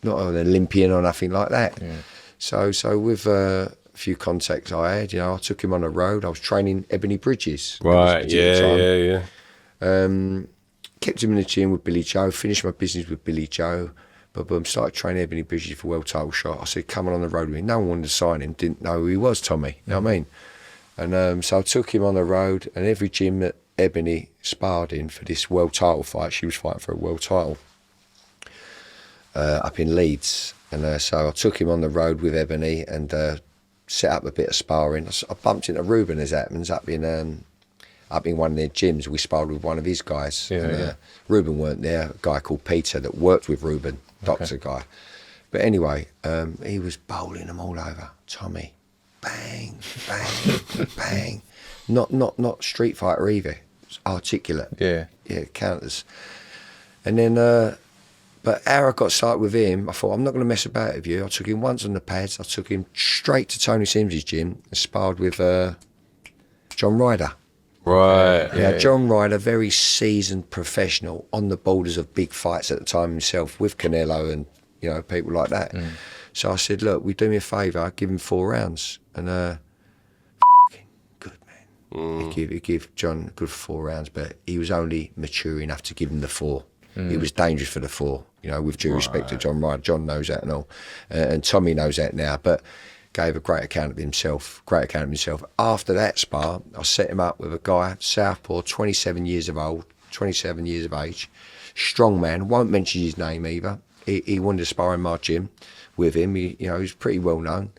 Olympian or nothing like that. Yeah. So with a few contacts I had, I took him on the road. I was training Ebony Bridges. Right, yeah. Kept him in the gym with Billy Joe, finished my business with Billy Joe, but started training Ebony Bridges for world title shot. I said, come on the road with me. No one wanted to sign him, didn't know who he was, Tommy, you know what I mean? And so I took him on the road, and every gym that Ebony sparred in for this world title fight, she was fighting for a world title up in Leeds. And so I took him on the road with Ebony and set up a bit of sparring. I bumped into Ruben, as happens, up in one of their gyms. We sparred with one of his guys. Ruben weren't there, a guy called Peter that worked with Ruben, doctor guy. But anyway, he was bowling them all over. Tommy, bang, bang, bang. Not Street Fighter either. It's articulate. Yeah, counters. And then, but how I got started with him, I thought, I'm not going to mess about with you. I took him once on the pads. I took him straight to Tony Sims's gym and sparred with John Ryder. Right. Yeah, John Ryder, very seasoned professional, on the borders of big fights at the time himself with Canelo and people like that. So I said, look, will you do me a favour? Give him 4 rounds. And good man. He gave John a good 4 rounds, but he was only mature enough to give him the 4. It was dangerous for the 4, with due respect to John Ryder. John knows that and all. And Tommy knows that now, but gave a great account of himself. After that spar, I set him up with a guy, southpaw, 27 years of age, strong man, won't mention his name either. He wanted to spar in my gym with him. He was pretty well known.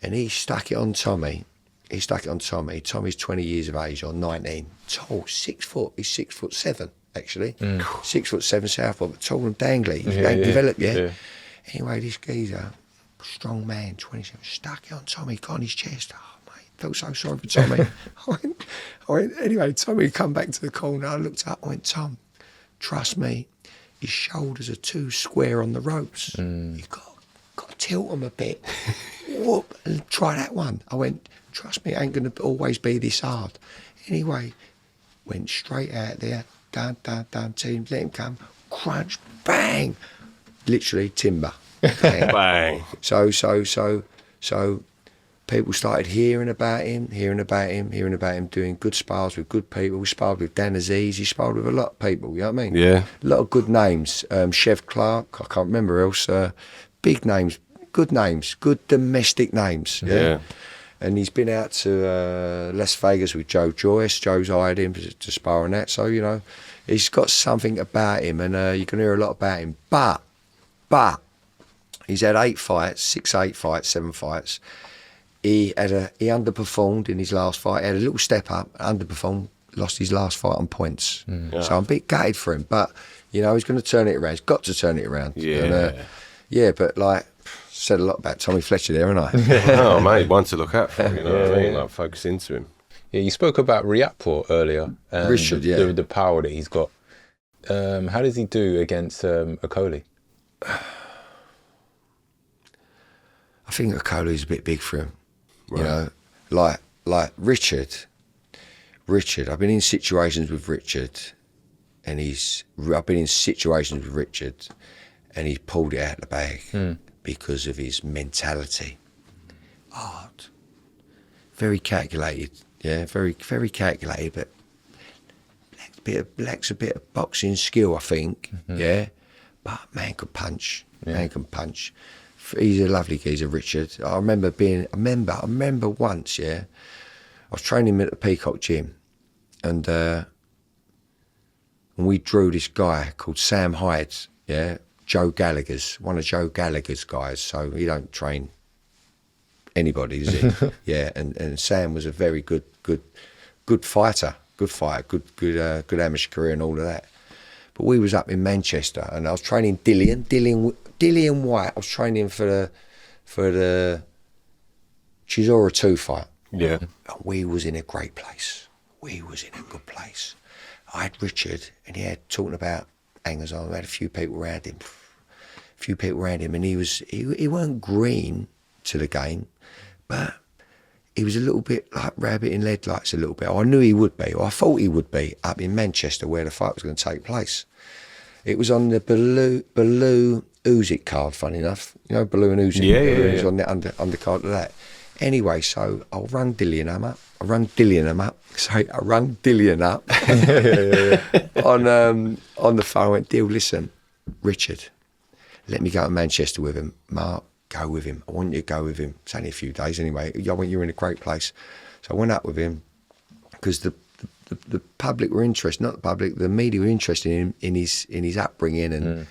And he stuck it on Tommy. he stuck it on Tommy. Tommy's 20 years of age, or 19. Tall, 6 foot. He's 6'7", actually. 6'7" southpaw, but tall and dangly. He ain't developed yet. Yeah. Anyway, this geezer, strong man, 27, stuck it on Tommy, got on his chest. Oh, mate, felt so sorry for Tommy. I went, anyway, Tommy come back to the corner. I looked up, I went, Tom, trust me, his shoulders are too square on the ropes. You've got to tilt them a bit. Whoop, and try that one. I went, trust me, it ain't going to always be this hard. Anyway, went straight out there, down, team, let him come, crunch, bang, literally timber. Bang. So people started hearing about him, doing good spars with good people. We sparred with Dan Aziz, he sparred with a lot of people, you know what I mean? Yeah. A lot of good names. Chev Clark, I can't remember else. Big names, good domestic names. Yeah. And he's been out to Las Vegas with Joe Joyce. Joe's hired him to spar on that. So, you know, he's got something about him, and you can hear a lot about him. But he's had 8 fights, 7 fights. He underperformed in his last fight. He had a little step up, underperformed, lost his last fight on points. So I'm a bit gutted for him. But, you know, he's going to turn it around. He's got to turn it around. Yeah. And, but, like, said a lot about Tommy Fletcher there, haven't I? Oh, mate, one to look out for, you know what I mean? Like, focus into him. Yeah, you spoke about Riakporhe earlier. And Richard, the power that he's got. How does he do against Okoli? I think Okoli's a bit big for him. Right. You know, like Richard. I've been in situations with Richard, and he's pulled it out of the bag because of his mentality. Hard, very calculated. Yeah, very very calculated, but lacks a bit of boxing skill, I think. Yeah, but man can punch. Man can punch. He's a lovely geezer, Richard. I remember once, I was training him at the Peacock Gym, and we drew this guy called Sam Hyde, one of Joe Gallagher's guys, so he don't train anybody, does he? and Sam was a very good fighter, good amateur career and all of that. But we was up in Manchester, and I was training Dillian Whyte. I was training for the Chisora 2 fight. Yeah. And we was in a great place. We was in a good place. I had Richard, and he had talking about hangers on. We had a few people around him, and he weren't green to the game, but he was a little bit like rabbit in headlights a little bit. I knew he would be, or I thought he would be, up in Manchester where the fight was going to take place. It was on the Bellew Usyk card, funny enough. You know, Bellew and Usyk. It was on the undercard of that. Anyway, so I rung Dillian up. I rung Dillian up on the phone. I went, Dill, listen, Richard, let me go to Manchester with him. Mark, go with him. I want you to go with him. It's only a few days anyway. I want you in a great place. So I went up with him because the public were interested, not the public, the media were interested in his upbringing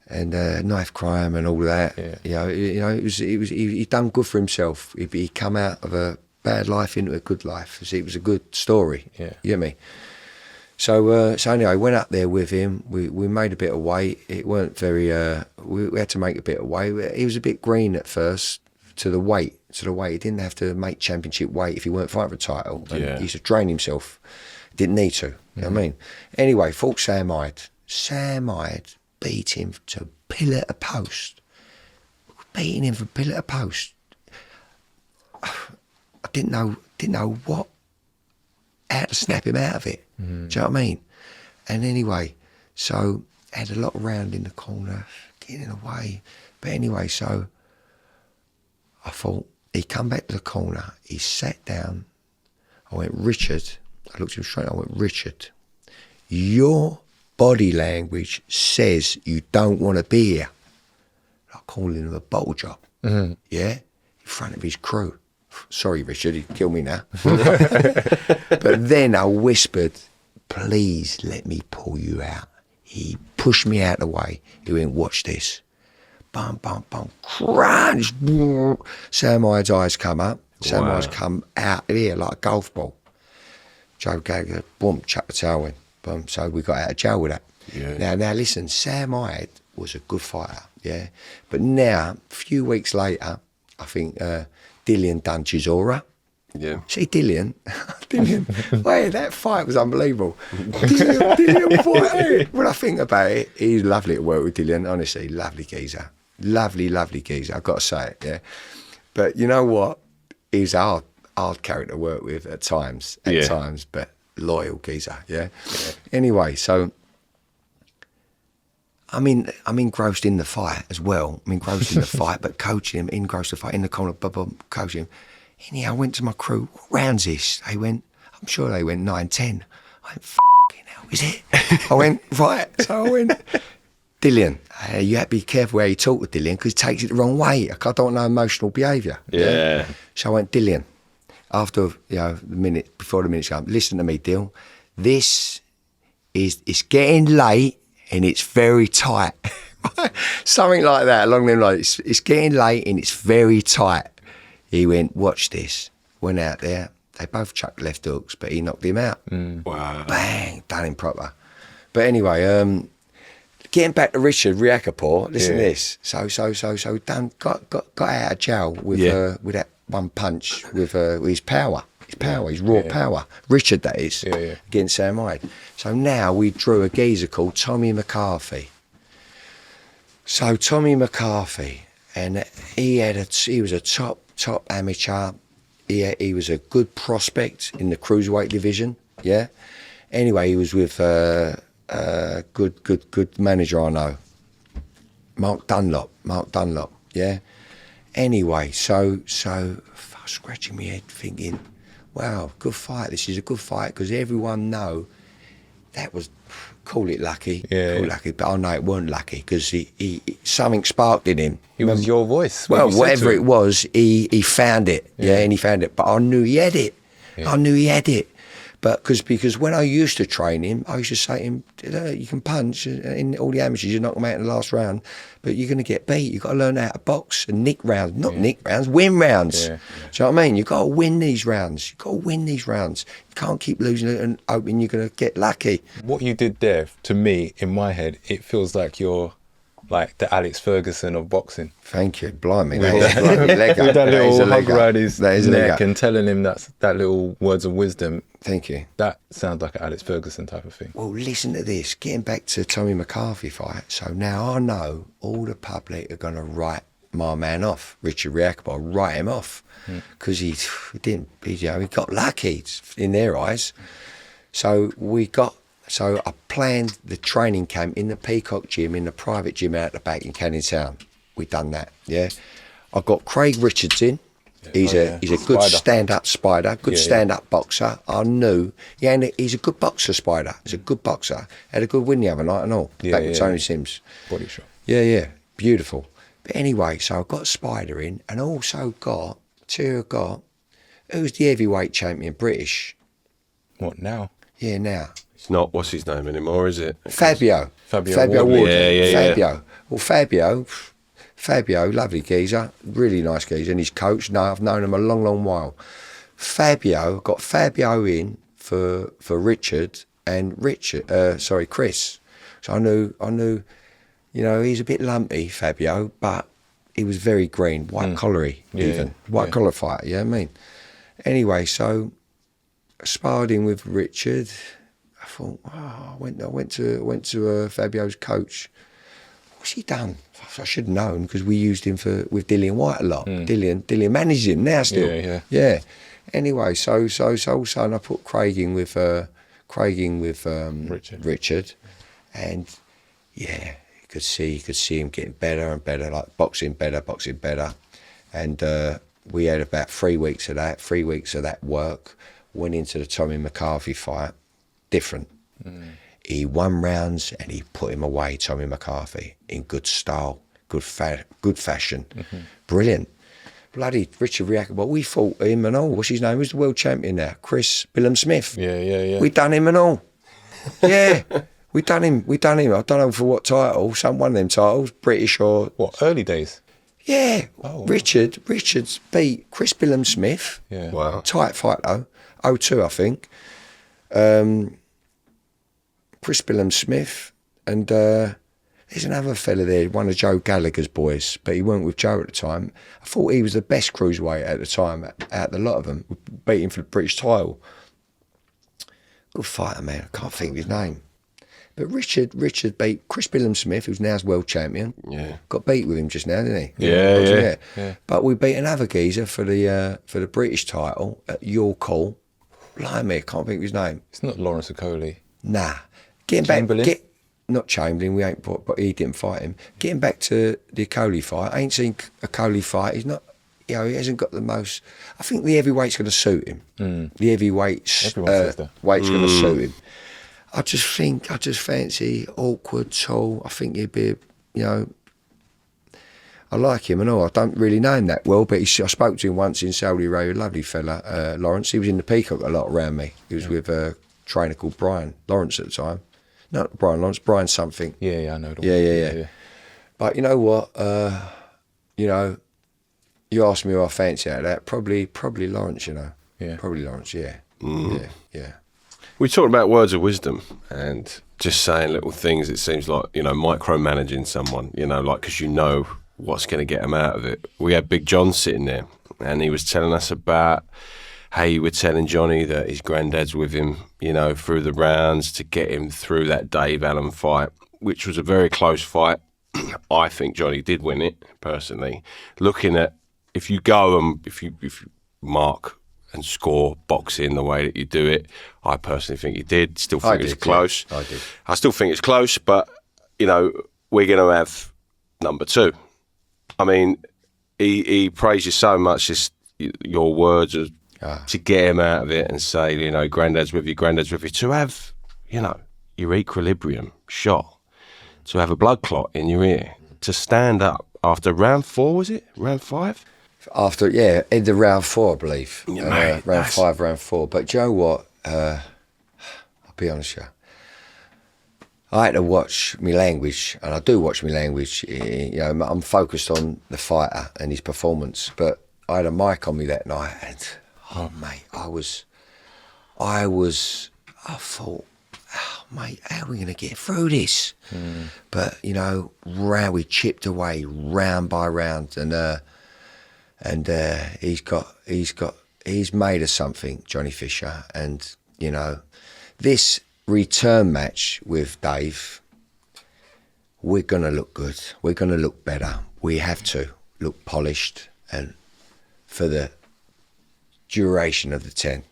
and knife crime and all that. He done good for himself. He come out of a bad life into a good life. It was a good story. Yeah. You get me? So anyway, I went up there with him. We made a bit of weight. It weren't very. We had to make a bit of weight. He was a bit green at first to the weight. He didn't have to make championship weight if he weren't fighting for a title. And he used to train himself. Didn't need to. You know what I mean? Anyway, fought Sam Hyde. Sam Hyde beat him to pillar to post. Beating him from pillar to post. I didn't know how to snap him out of it. Do you know what I mean? And anyway, so I had a lot around in the corner, getting in the way. But anyway, so I thought, he come back to the corner, he sat down. I went, Richard, I looked him straight, I went, Richard, your body language says you don't want to be here. I called him a bottle job, in front of his crew. Sorry, Richard, he'd kill me now. But then I whispered, please let me pull you out. He pushed me out of the way. He went, watch this. Bum, bum, bum, crunch. Sam Hyde's eyes come up. Samurai's come out of here like a golf ball. Joe Gallagher, boom, chucked the towel in. Boom. So we got out of jail with that. Yeah. Now listen, Sam Hyde was a good fighter, yeah. But now, a few weeks later, I think Dillian done Chisora. Yeah. See Dillian, wait, that fight was unbelievable. Dillian fight. When I think about it, he's lovely to work with Dillian. Honestly, lovely geezer, lovely geezer. I've got to say it, yeah. But you know what? He's a hard character to work with at times, but loyal geezer, yeah. Anyway, so I'm engrossed in the fight as well. I'm engrossed in the fight, but coaching him, engrossed in the fight, in the corner, coaching him. Anyhow, I went to my crew, what round's this? They went, I'm sure they went 9-10. I went, fucking hell, is it? I went, right. So I went, Dillian, you have to be careful how you talk with Dillian because he takes it the wrong way. I don't know emotional behaviour. Yeah. So I went, Dillian, after, before the minute's come, listen to me, Dill. It's getting late and it's very tight. Something like that, along them lines. It's getting late and it's very tight. He went, watch this. Went out there. They both chucked left hooks, but he knocked him out. Wow. Bang, done him proper. But anyway, getting back to Richard Riakporhe, listen to this. So done, got out of jail with that one punch with his power. His raw power. Richard, that is, against Sam Hyde. So now we drew a geezer called Tommy McCarthy. So Tommy McCarthy, and he was a top amateur. He was a good prospect in the cruiserweight division. Yeah. Anyway, he was with a good manager I know, Mark Dunlop. Yeah. Anyway, so I was scratching my head thinking, wow, good fight. This is a good fight because everyone know that was. Call it lucky, lucky, but I know it weren't lucky because he something sparked in him. It was your voice. Well, whatever it was, he found it, and he found it. But I knew he had it. I knew he had it. But because when I used to train him, I used to say to him, you can punch in all the amateurs, you knock them out in the last round, but you're going to get beat. You've got to learn how to box and nick rounds, nick rounds, win rounds. Do you know what I mean? You've got to win these rounds. You can't keep losing it and hoping you're going to get lucky. What you did there, to me, in my head, it feels like you're like the Alex Ferguson of boxing. Thank you, blimey. That is a leg up. With that little hug around his neck neck and telling him that little words of wisdom. Thank you. That sounds like an Alex Ferguson type of thing. Well, listen to this. Getting back to Tommy McCarthy fight. So now I know all the public are going to write my man off, Richard Riakporhe, write him off because he got lucky in their eyes. So I planned the training camp in the Peacock Gym, in the private gym out the back in Canning Town. We done that, yeah. I got Craig Richards in. He's a good stand-up spider, good stand-up boxer. I knew, he's a good boxer, Spider. He's a good boxer. Had a good win the other night and all. Back with Tony Sims. Body shot. Yeah, beautiful. But anyway, so I got Spider in, and also who's the heavyweight champion, British? What now? Yeah, now. It's not what's his name anymore, is it? Fabio Ward. Ward. Yeah. Well, Fabio, lovely geezer, really nice geezer, and his coach. No, I've known him a long while. Got Fabio in for Richard and Chris. So I knew, he's a bit lumpy, Fabio, but he was very green, white collary, white collar fighter. You know what I mean? Anyway, so I sparred in with Richard. I thought, I went to Fabio's coach. What's he done? I should have known because we used him with Dillian Whyte a lot. Dillian manages him now still. Yeah. Anyway, so all of a sudden I put Craig in with Richard, and you could see him getting better and better, like boxing better, and we had about 3 weeks of that work. Went into the Tommy McCarthy fight, different. He won rounds and he put him away, Tommy McCarthy, in good style, good fashion. Brilliant. Bloody Richard Riakporhe, we fought him and all. What's his name? Who's the world champion now? Chris Billum Smith. Yeah. We done him and all. Yeah. We done him. I don't know for what title. One of them titles, British or... What, early days? Yeah, Oh, wow. Richard's beat Chris Billham Smith. Yeah. Wow. Tight fight though, 0-2 I think. Chris Billham Smith, and there's another fella there, one of Joe Gallagher's boys, but he weren't with Joe at the time. I thought he was the best cruiserweight at the time out of the lot of them, beating for the British title. Good fighter, man. I can't think of his name. But Richard beat Chris Billham Smith, who's now world champion. Yeah. Got beat with him just now, didn't he? Yeah. But we beat another geezer for the British title at York Hall. Blimey, I can't think of his name. It's not Lawrence Okoli. Nah. Getting Chamberlain? back, not Chamberlain, we ain't, but he didn't fight him. Getting back to the Okoli fight, I ain't seen Okoli fight. He's not, he hasn't got the most. I think the heavyweight's going to suit him. The heavyweight Everyone says that. weight's going to suit him. I just fancy awkward, tall. I think he'd be, I like him and all. I don't really know him that well, but I spoke to him once in Saudi Arabia. Lovely fella, Lawrence. He was in the Peacock a lot around me. He was with a trainer called Brian Lawrence at the time. Not Brian Lawrence, Brian something. Yeah, I know. Yeah. But you know what? You asked me who I fancy out of that. Probably Lawrence. Yeah. Probably Lawrence. Yeah. Yeah. We talked about words of wisdom and just saying little things. It seems like, micromanaging someone, like, because you know what's going to get them out of it. We had Big John sitting there and he was telling us about how you were telling Johnny that his granddad's with him, through the rounds to get him through that Dave Allen fight, which was a very close fight. I think Johnny did win it, personally. Looking at, if you go and if you mark and score boxing the way that you do it, I personally think you did. Still think it's close. Yeah, I did. I still think it's close, but, we're going to have number 2. I mean, he praised you so much, just your words are, to get him out of it and say, granddad's with you, to have, your equilibrium shot, to have a blood clot in your ear, to stand up after round 4, was it? Round 5? After, end of round 4, I believe. Yeah, mate, round 5, round 4. But do you know what? I'll be honest with you. I had to watch my language, and I do watch my language. I'm focused on the fighter and his performance. But I had a mic on me that night, and mate, I thought, mate, how are we going to get through this? But we chipped away round by round, and he's made us something, Johnny Fisher. And this return match with Dave, we're gonna look good. We're gonna look better. We have to look polished, and for the duration of the 10.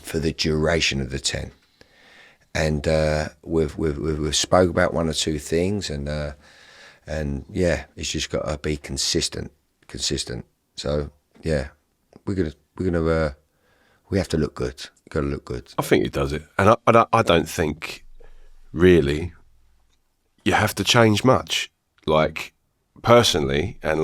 For the duration of the 10. And we've spoke about one or two things, and it's just got to be consistent. So we have to look good. Got to look good. I think he does it. And I don't think, really, you have to change much. Like, personally, and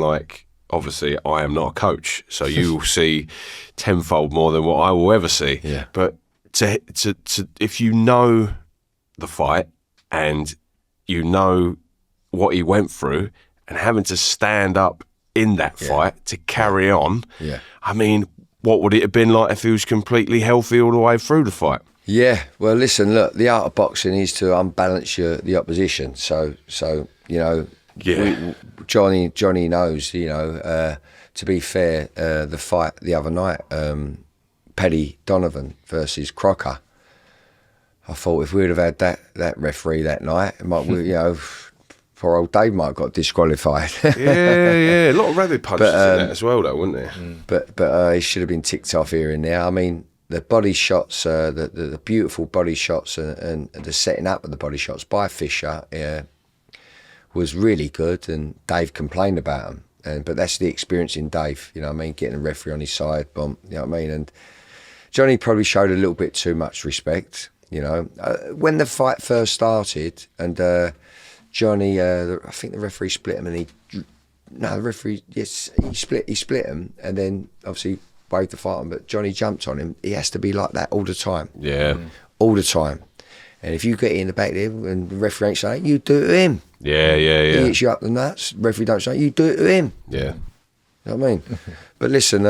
obviously, I am not a coach, so you will see tenfold more than what I will ever see. Yeah. But to if you know the fight and you know what he went through and having to stand up in that fight to carry on, I mean, what would it have been like if he was completely healthy all the way through the fight? Yeah, well, listen, look, the art of boxing is to unbalance the opposition. So Johnny knows, to be fair, the fight the other night, Paddy Donovan versus Crocker, I thought if we'd have had that referee that night, it might, poor old Dave might have got disqualified. Yeah, a lot of rabbit punches in that as well, though, wouldn't there? But he should have been ticked off here and there. I mean, the body shots, the beautiful body shots, and the setting up of the body shots by Fisher was really good, and Dave complained about them. But that's the experience in Dave, getting a referee on his side, and Johnny probably showed a little bit too much respect, when the fight first started, and Johnny, I think the referee split him, and he split him, and then obviously waved the fight on, but Johnny jumped on him. He has to be like that all the time. Yeah. All the time. And if you get in the back there and the referee ain't saying, you do it to him. Yeah. He hits you up the nuts, referee don't say, you do it to him. Yeah. You know what I mean? But listen,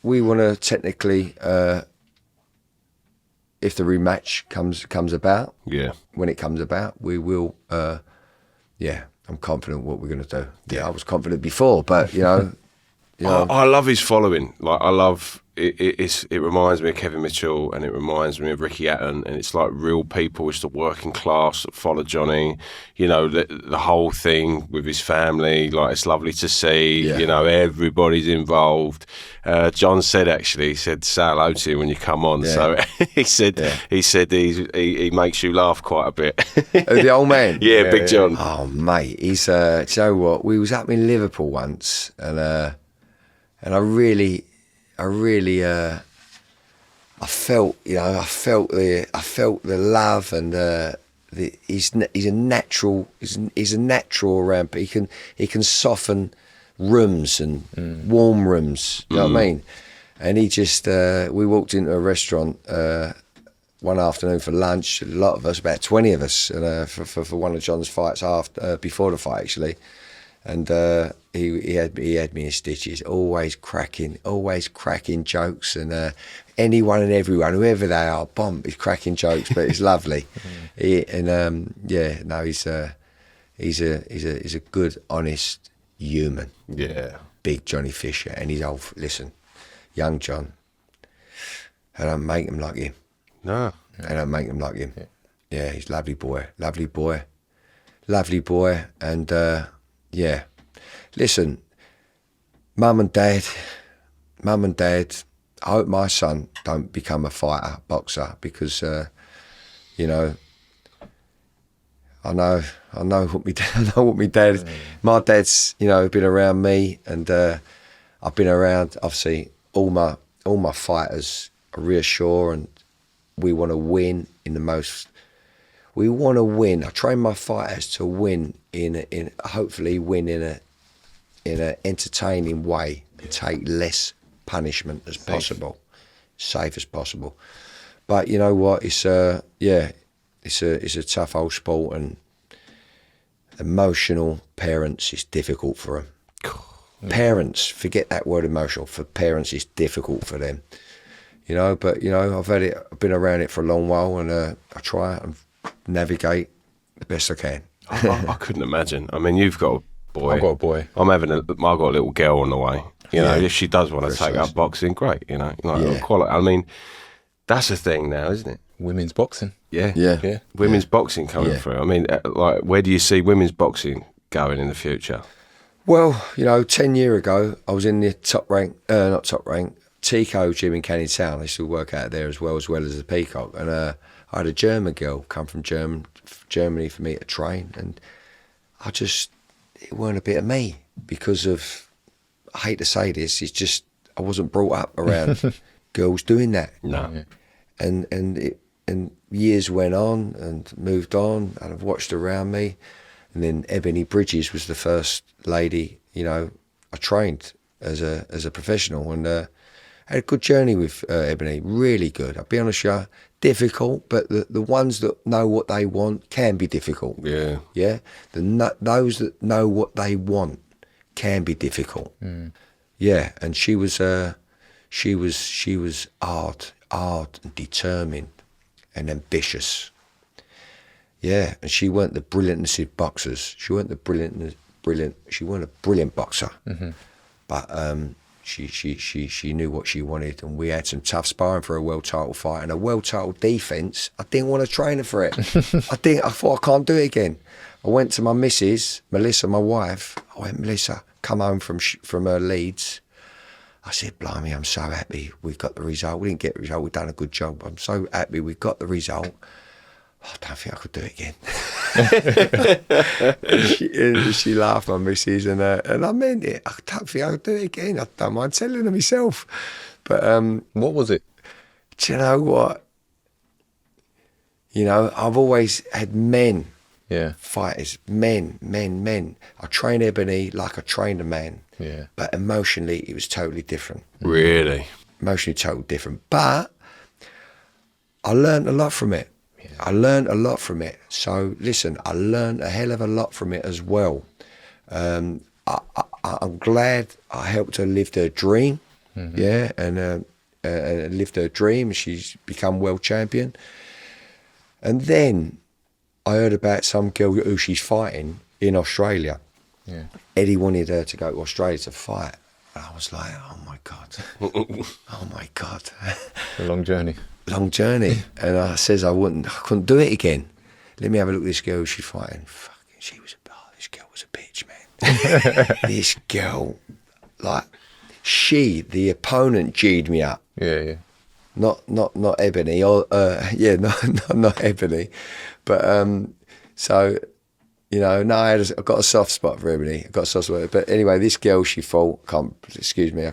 we want to technically, if the rematch comes about, when it comes about, we will, I'm confident what we're going to do. Yeah, I was confident before, but, you know. I love his following. Like, I love it reminds me of Kevin Mitchell, and it reminds me of Ricky Hatton, and it's like real people. It's the working class that follow Johnny. You know, the whole thing with his family. Like, it's lovely to see. Yeah. You know, everybody's involved. John said, he said, say hello to you when you come on. Yeah. So he said he makes you laugh quite a bit. The old man. Yeah, Big John. Oh, mate, he's. Do you know what? We was up in Liverpool once, and I really, I felt, you know, I felt the love, and he's a natural around. But he can soften rooms and warm rooms. You know what I mean? And he just, we walked into a restaurant one afternoon for lunch. A lot of us, about 20 of us, for one of John's fights before the fight actually. And he had me in stitches, always cracking jokes, and anyone and everyone, whoever they are, he's cracking jokes, but it's lovely. He's a good, honest human. Yeah. Big Johnny Fisher, and he's old. Listen, young John, I don't make him like him. No. I don't make him like him. Yeah, he's a lovely boy, and. Yeah, listen, mum and dad, I hope my son don't become a boxer, because, you know, I know what my dad, my dad's, you know, been around me, and I've been around, obviously, all my fighters are reassured, and we want to win we want to win. I train my fighters to win hopefully win in a entertaining way, and take less punishment as possible, safe as possible. But you know what? It's a tough old sport, and emotional parents is difficult for them. Parents, forget that word emotional. For parents, it's difficult for them. You know, but you know, I've been around it for a long while, and I try and navigate the best I can. I couldn't imagine. I mean, you've got a boy. I've got a boy. I've got a little girl on the way. You know, if she does want to take up boxing, great. You know, quality. I mean, that's a thing now, isn't it? Women's boxing. Yeah. Women's boxing coming through. I mean, like, where do you see women's boxing going in the future? Well, you know, 10 years ago, I was in the not top rank, Tico gym in Canning Town. I used to work out there as well as the Peacock, and I had a German girl come from Germany for me to train, and it weren't a bit of me, because of, I hate to say this, it's just, I wasn't brought up around girls doing that. No. And years went on and moved on, and I've watched around me, and then Ebony Bridges was the first lady, you know, I trained as a professional, and I had a good journey with Ebony, really good. I'll be honest with you, difficult, but the ones that know what they want can be difficult. Yeah. Yeah? Those that know what they want can be difficult. Yeah, and she was hard and determined and ambitious. Yeah, and she weren't the brilliantest of boxers. She weren't a brilliant boxer. But she knew what she wanted, and we had some tough sparring for a world title fight, and a world title defence. I didn't want to train her for it. I thought I can't do it again. I went to my missus, Melissa, my wife. I went, Melissa, come home from her Leeds. I said, blimey, I'm so happy we got the result. We didn't get the result, we've done a good job. I'm so happy we got the result. I don't think I could do it again. and she laughed, my missus, and I meant it. I don't think I could do it again. I don't mind telling her myself. But what was it? Do you know what? You know, I've always had men, fighters, men. I trained Ebony like I trained a man. Yeah. But emotionally, it was totally different. Really? Emotionally, totally different. But I learned a lot from it. I learned a lot from it. So listen, I learned a hell of a lot from it as well. I'm glad I helped her live her dream, and lived her dream. She's become world champion. And then I heard about some girl who she's fighting in Australia. Yeah. Eddie wanted her to go to Australia to fight. And I was like, oh my God. Oh my God. A long journey. Long journey. And I says I couldn't do it again. Let me have a look at this girl she's fighting. Fucking, this girl was a bitch, man. This girl, like, the opponent G'd me up. Yeah. Not Ebony, or not Ebony, but so, you know, no, I've got a soft spot for Ebony. I've got a soft spot, but anyway, this girl she fought. I can't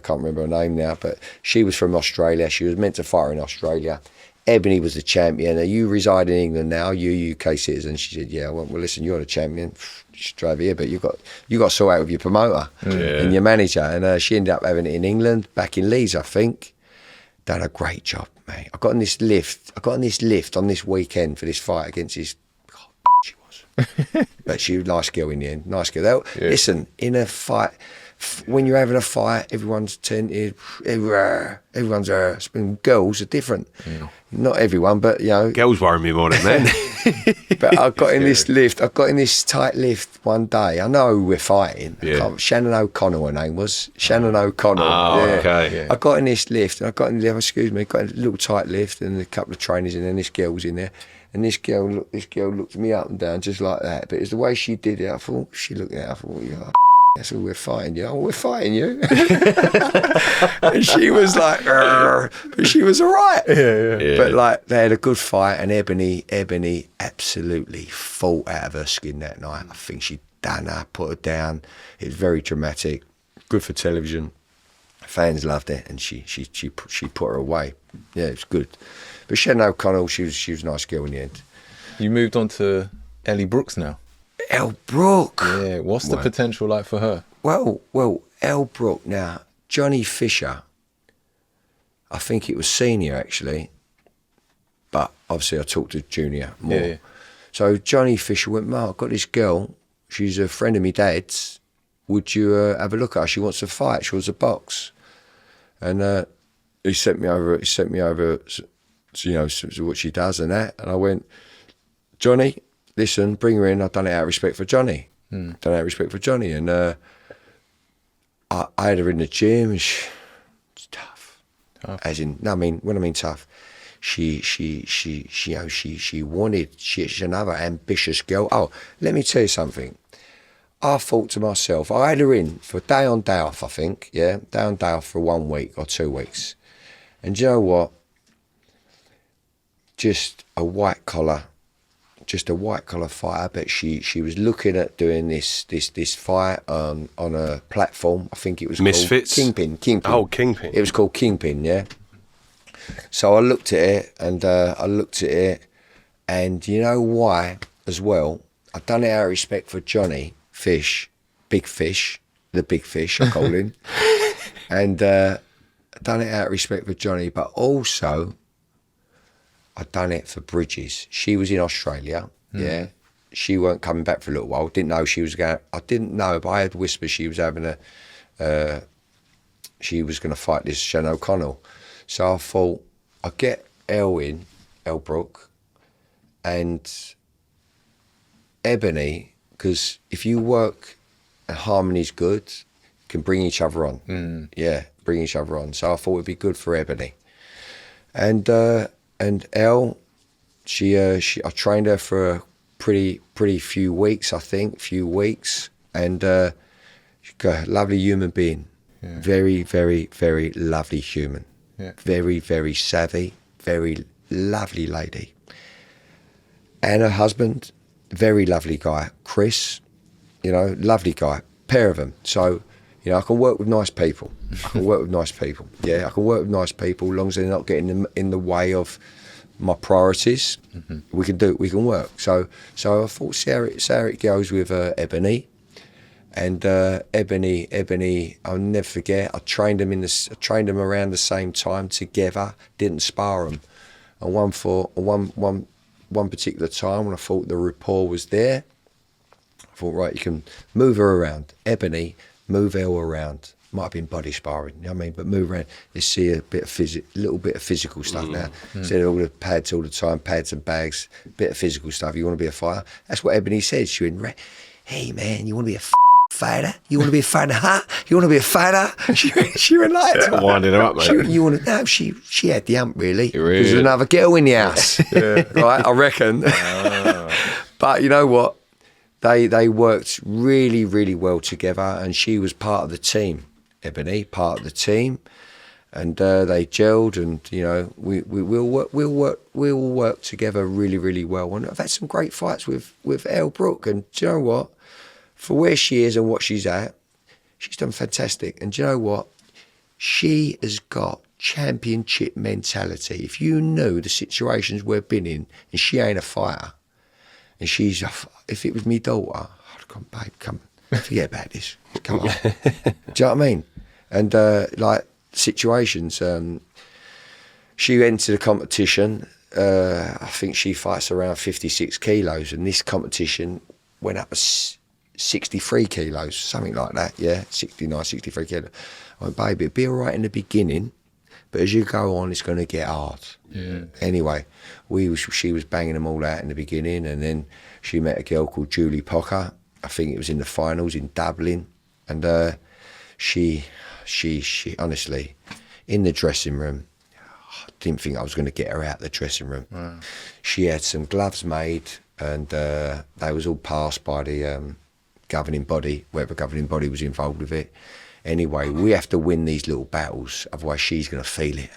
remember her name now, but she was from Australia. She was meant to fight in Australia. Ebony was the champion. Are you reside in England now? You UK citizen? She said, yeah. I went, well, listen, you're the champion. She drove here, but you got to sort out with your promoter and your manager. And she ended up having it in England, back in Leeds, I think. Done a great job, mate. I got in this lift on this weekend for this fight against this. She was, but she was a nice girl in the end. Nice girl. Listen, in a fight, when you're having a fight, everyone's tinted. Everyone's girls are different. Not everyone, but you know. Girls worry me more than men. But I got in this tight lift one day. I know who we're fighting. Shannon O'Connell, her name was. Shannon O'Connell. Oh, okay. Yeah. I got in this lift, and got in a little tight lift, and a couple of trainers in there, and this girl was in there. And this girl looked me up and down just like that. But it was the way she did it. I thought, she looked at it, I thought, yeah, that's all we're fighting you. Oh, we're fighting you. And she was like, but she was all right. Yeah. But like, they had a good fight, and Ebony absolutely fought out of her skin that night. I think she done her, put her down. It was very dramatic, good for television. Fans loved it, and she put her away. Yeah, it was good. But Shannon O'Connell, she was a nice girl in the end. You moved on to Elle Brooks now. Elle Brooke. Yeah, what's the potential like for her? Well, Elle Brooke now, Johnny Fisher, I think it was senior actually, but obviously I talked to junior more. Yeah. So Johnny Fisher went, Mark, I've got this girl, she's a friend of my dad's, would you have a look at her? She wants to fight, she wants to box. And he sent me over, you know, what she does and that. And I went, Johnny, listen, bring her in. I've done it out of respect for Johnny. And I had her in the gym, and she's tough. As in, no, when I mean tough, she's another ambitious girl. Oh, let me tell you something. I thought to myself, I had her in for day on, day off, I think, day on, day off for 1 week or 2 weeks. And do you know what? Just a white collar fighter, but she was looking at doing this fight on a platform. I think it was Misfits? Called Kingpin. Oh, Kingpin. It was called Kingpin, yeah. So I looked at it, and you know why as well? I've done it out of respect for Johnny Fish, the big fish I call him, and I've done it out of respect for Johnny, but also I'd done it for Bridges. She was in Australia, She weren't coming back for a little while. Didn't know she was going. I didn't know, but I had whispers she was having she was going to fight this Shannon O'Connell. So I thought I'd get Elle Brooke, and Ebony, because if you work and harmony's good, you can bring each other on. Bring each other on. So I thought it'd be good for Ebony, and Elle, I trained her for a pretty few weeks, I think, and she's a lovely human being, very, very, very lovely human, very, very savvy, very lovely lady, and her husband, very lovely guy, Chris, you know, lovely guy, pair of them. So, you know, I can work with nice people. I can work with nice people as long as they're not getting in the way of my priorities. We can work. So I thought, see how it goes with Ebony. And Ebony, I'll never forget, I trained them around the same time together, didn't spar them. And one one particular time when I thought the rapport was there. I thought, right, you can move her around. Ebony, move Elle around. Might have been body sparring, you know what I mean? But move around. You see a little bit of physical stuff now. Instead of all the pads all the time, pads and bags, bit of physical stuff. You want to be a fighter? That's what Ebony said. She went, hey man, you want to be a fighter? You want to be a fighter, huh? You want to be a fighter? She went like that. Winding her up, mate. She had the hump, really. There's another girl in the house. Right, I reckon. But you know what? They worked really, really well together, and she was part of the team. Ebony, part of the team, and they gelled, and you know we'll work together really, really well. And I've had some great fights with Elle Brooke, and do you know what? For where she is and what she's at, she's done fantastic. And do you know what? She has got championship mentality. If you knew the situations we've been in, and she ain't a fighter, and she's, if it was me daughter, I'd have gone, babe, come, forget about this. Come on. Do you know what I mean? And like situations, she entered a competition. I think she fights around 56 kilos, and this competition went up 63 kilos, something like that. Yeah, 69, 63 kilos. I went, baby, it'll be all right in the beginning, but as you go on, it's going to get hard. Yeah. Anyway, she was banging them all out in the beginning, and then she met a girl called Julie Pocker. I think it was in the finals in Dublin, and she honestly, in the dressing room, I didn't think I was going to get her out of the dressing room. Wow. She had some gloves made, and they was all passed by the governing body, whatever governing body was involved with it. Anyway, we have to win these little battles, otherwise she's going to feel it.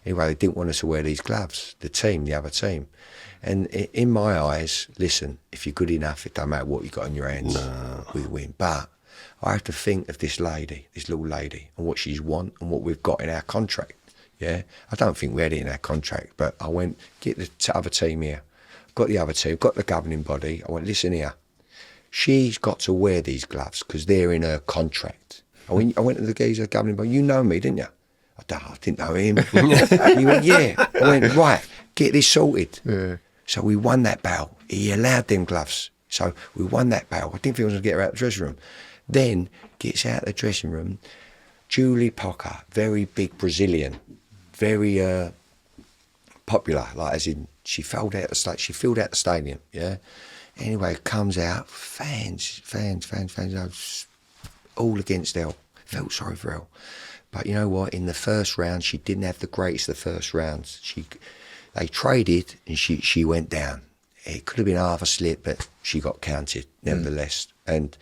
Anyway, they didn't want us to wear these gloves, the other team. And in my eyes, listen, if you're good enough, it don't matter what you got in your hands, we win. But I have to think of this little lady, and what she's want and what we've got in our contract. Yeah, I don't think we had it in our contract, but I went, get the other team here. Got the other team, got the governing body. I went, listen here, she's got to wear these gloves because they're in her contract. I went to the geezer governing body. You know me, didn't you? I didn't know him. He went, yeah. I went, right, get this sorted. Yeah. So we won that battle. He allowed them gloves. So we won that battle. I didn't think I was going to get her out of the dressing room. Then gets out of the dressing room. Julie Pocker, very big Brazilian, very popular, like as in she filled out the stadium, yeah. Anyway, comes out, fans, all against Elle. Felt sorry for Elle. But you know what? In the first round, she didn't have the greatest of the first rounds. They traded, and she went down. It could have been half a slip, but she got counted nevertheless. And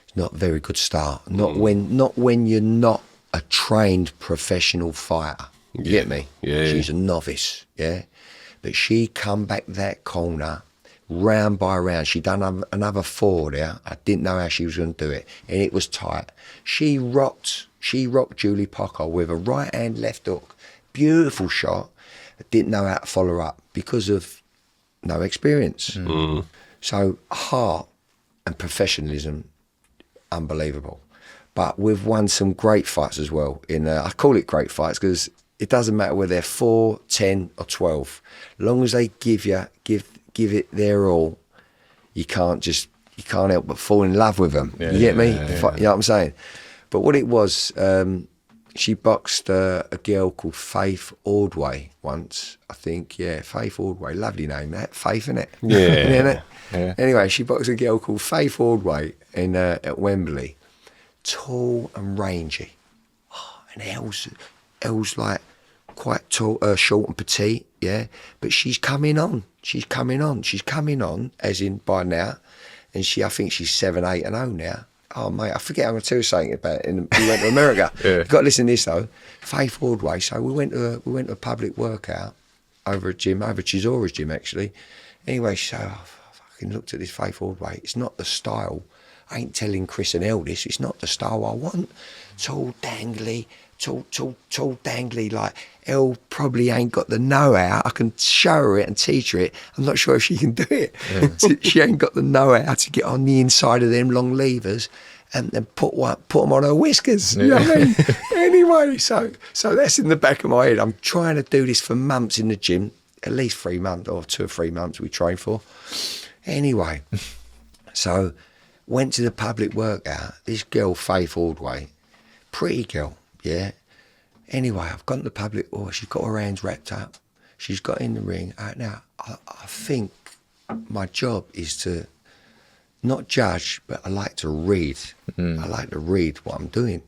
it's not a very good start. Not when you're not a trained professional fighter. You get me? Yeah. She's a novice. Yeah. But she come back that corner, round by round. She done another 4 there. I didn't know how she was going to do it, and it was tight. She rocked Julie Pocker with a right hand, left hook. Beautiful shot. I didn't know how to follow up because of no experience. So heart and professionalism, unbelievable. But we've won some great fights as well. I call it great fights because it doesn't matter whether they're 4, 10 or 12. As long as they give it their all, you can't help but fall in love with them. You get me? You know what I'm saying? But what it was, she boxed a girl called Faith Ordway once, I think. Yeah, Faith Ordway. Lovely name, that. Faith, innit? Yeah. Yeah. Anyway, she boxed a girl called Faith Ordway at Wembley. Tall and rangy. And Elle's like quite tall, short and petite, yeah. But she's coming on. She's coming on, as in by now. And I think she's 7-8-0 now. Oh mate, I forget. I'm going to tell you something about it. We went to America. You've got to listen to this though. Faith Ordway. So we went to a public workout over at Chisora's gym actually. Anyway, so I fucking looked at this Faith Ordway. It's not the style. I ain't telling Chris and Elle this. It's not the style I want. Tall dangly. Like Elle probably ain't got the know-how. I can show her it and teach her it. I'm not sure if she can do it. Yeah. She ain't got the know-how to get on the inside of them long levers and then put them on her whiskers. You know what I mean? Anyway, so that's in the back of my head. I'm trying to do this for months in the gym. at least 3 months or 2 or 3 months we trained for. Anyway, so went to the public workout. This girl, Faith Ordway, pretty girl, yeah. Anyway, I've gone to the public, she's got her hands wrapped up. She's got in the ring. Now, I think my job is to not judge, but I like to read. I like to read what I'm doing.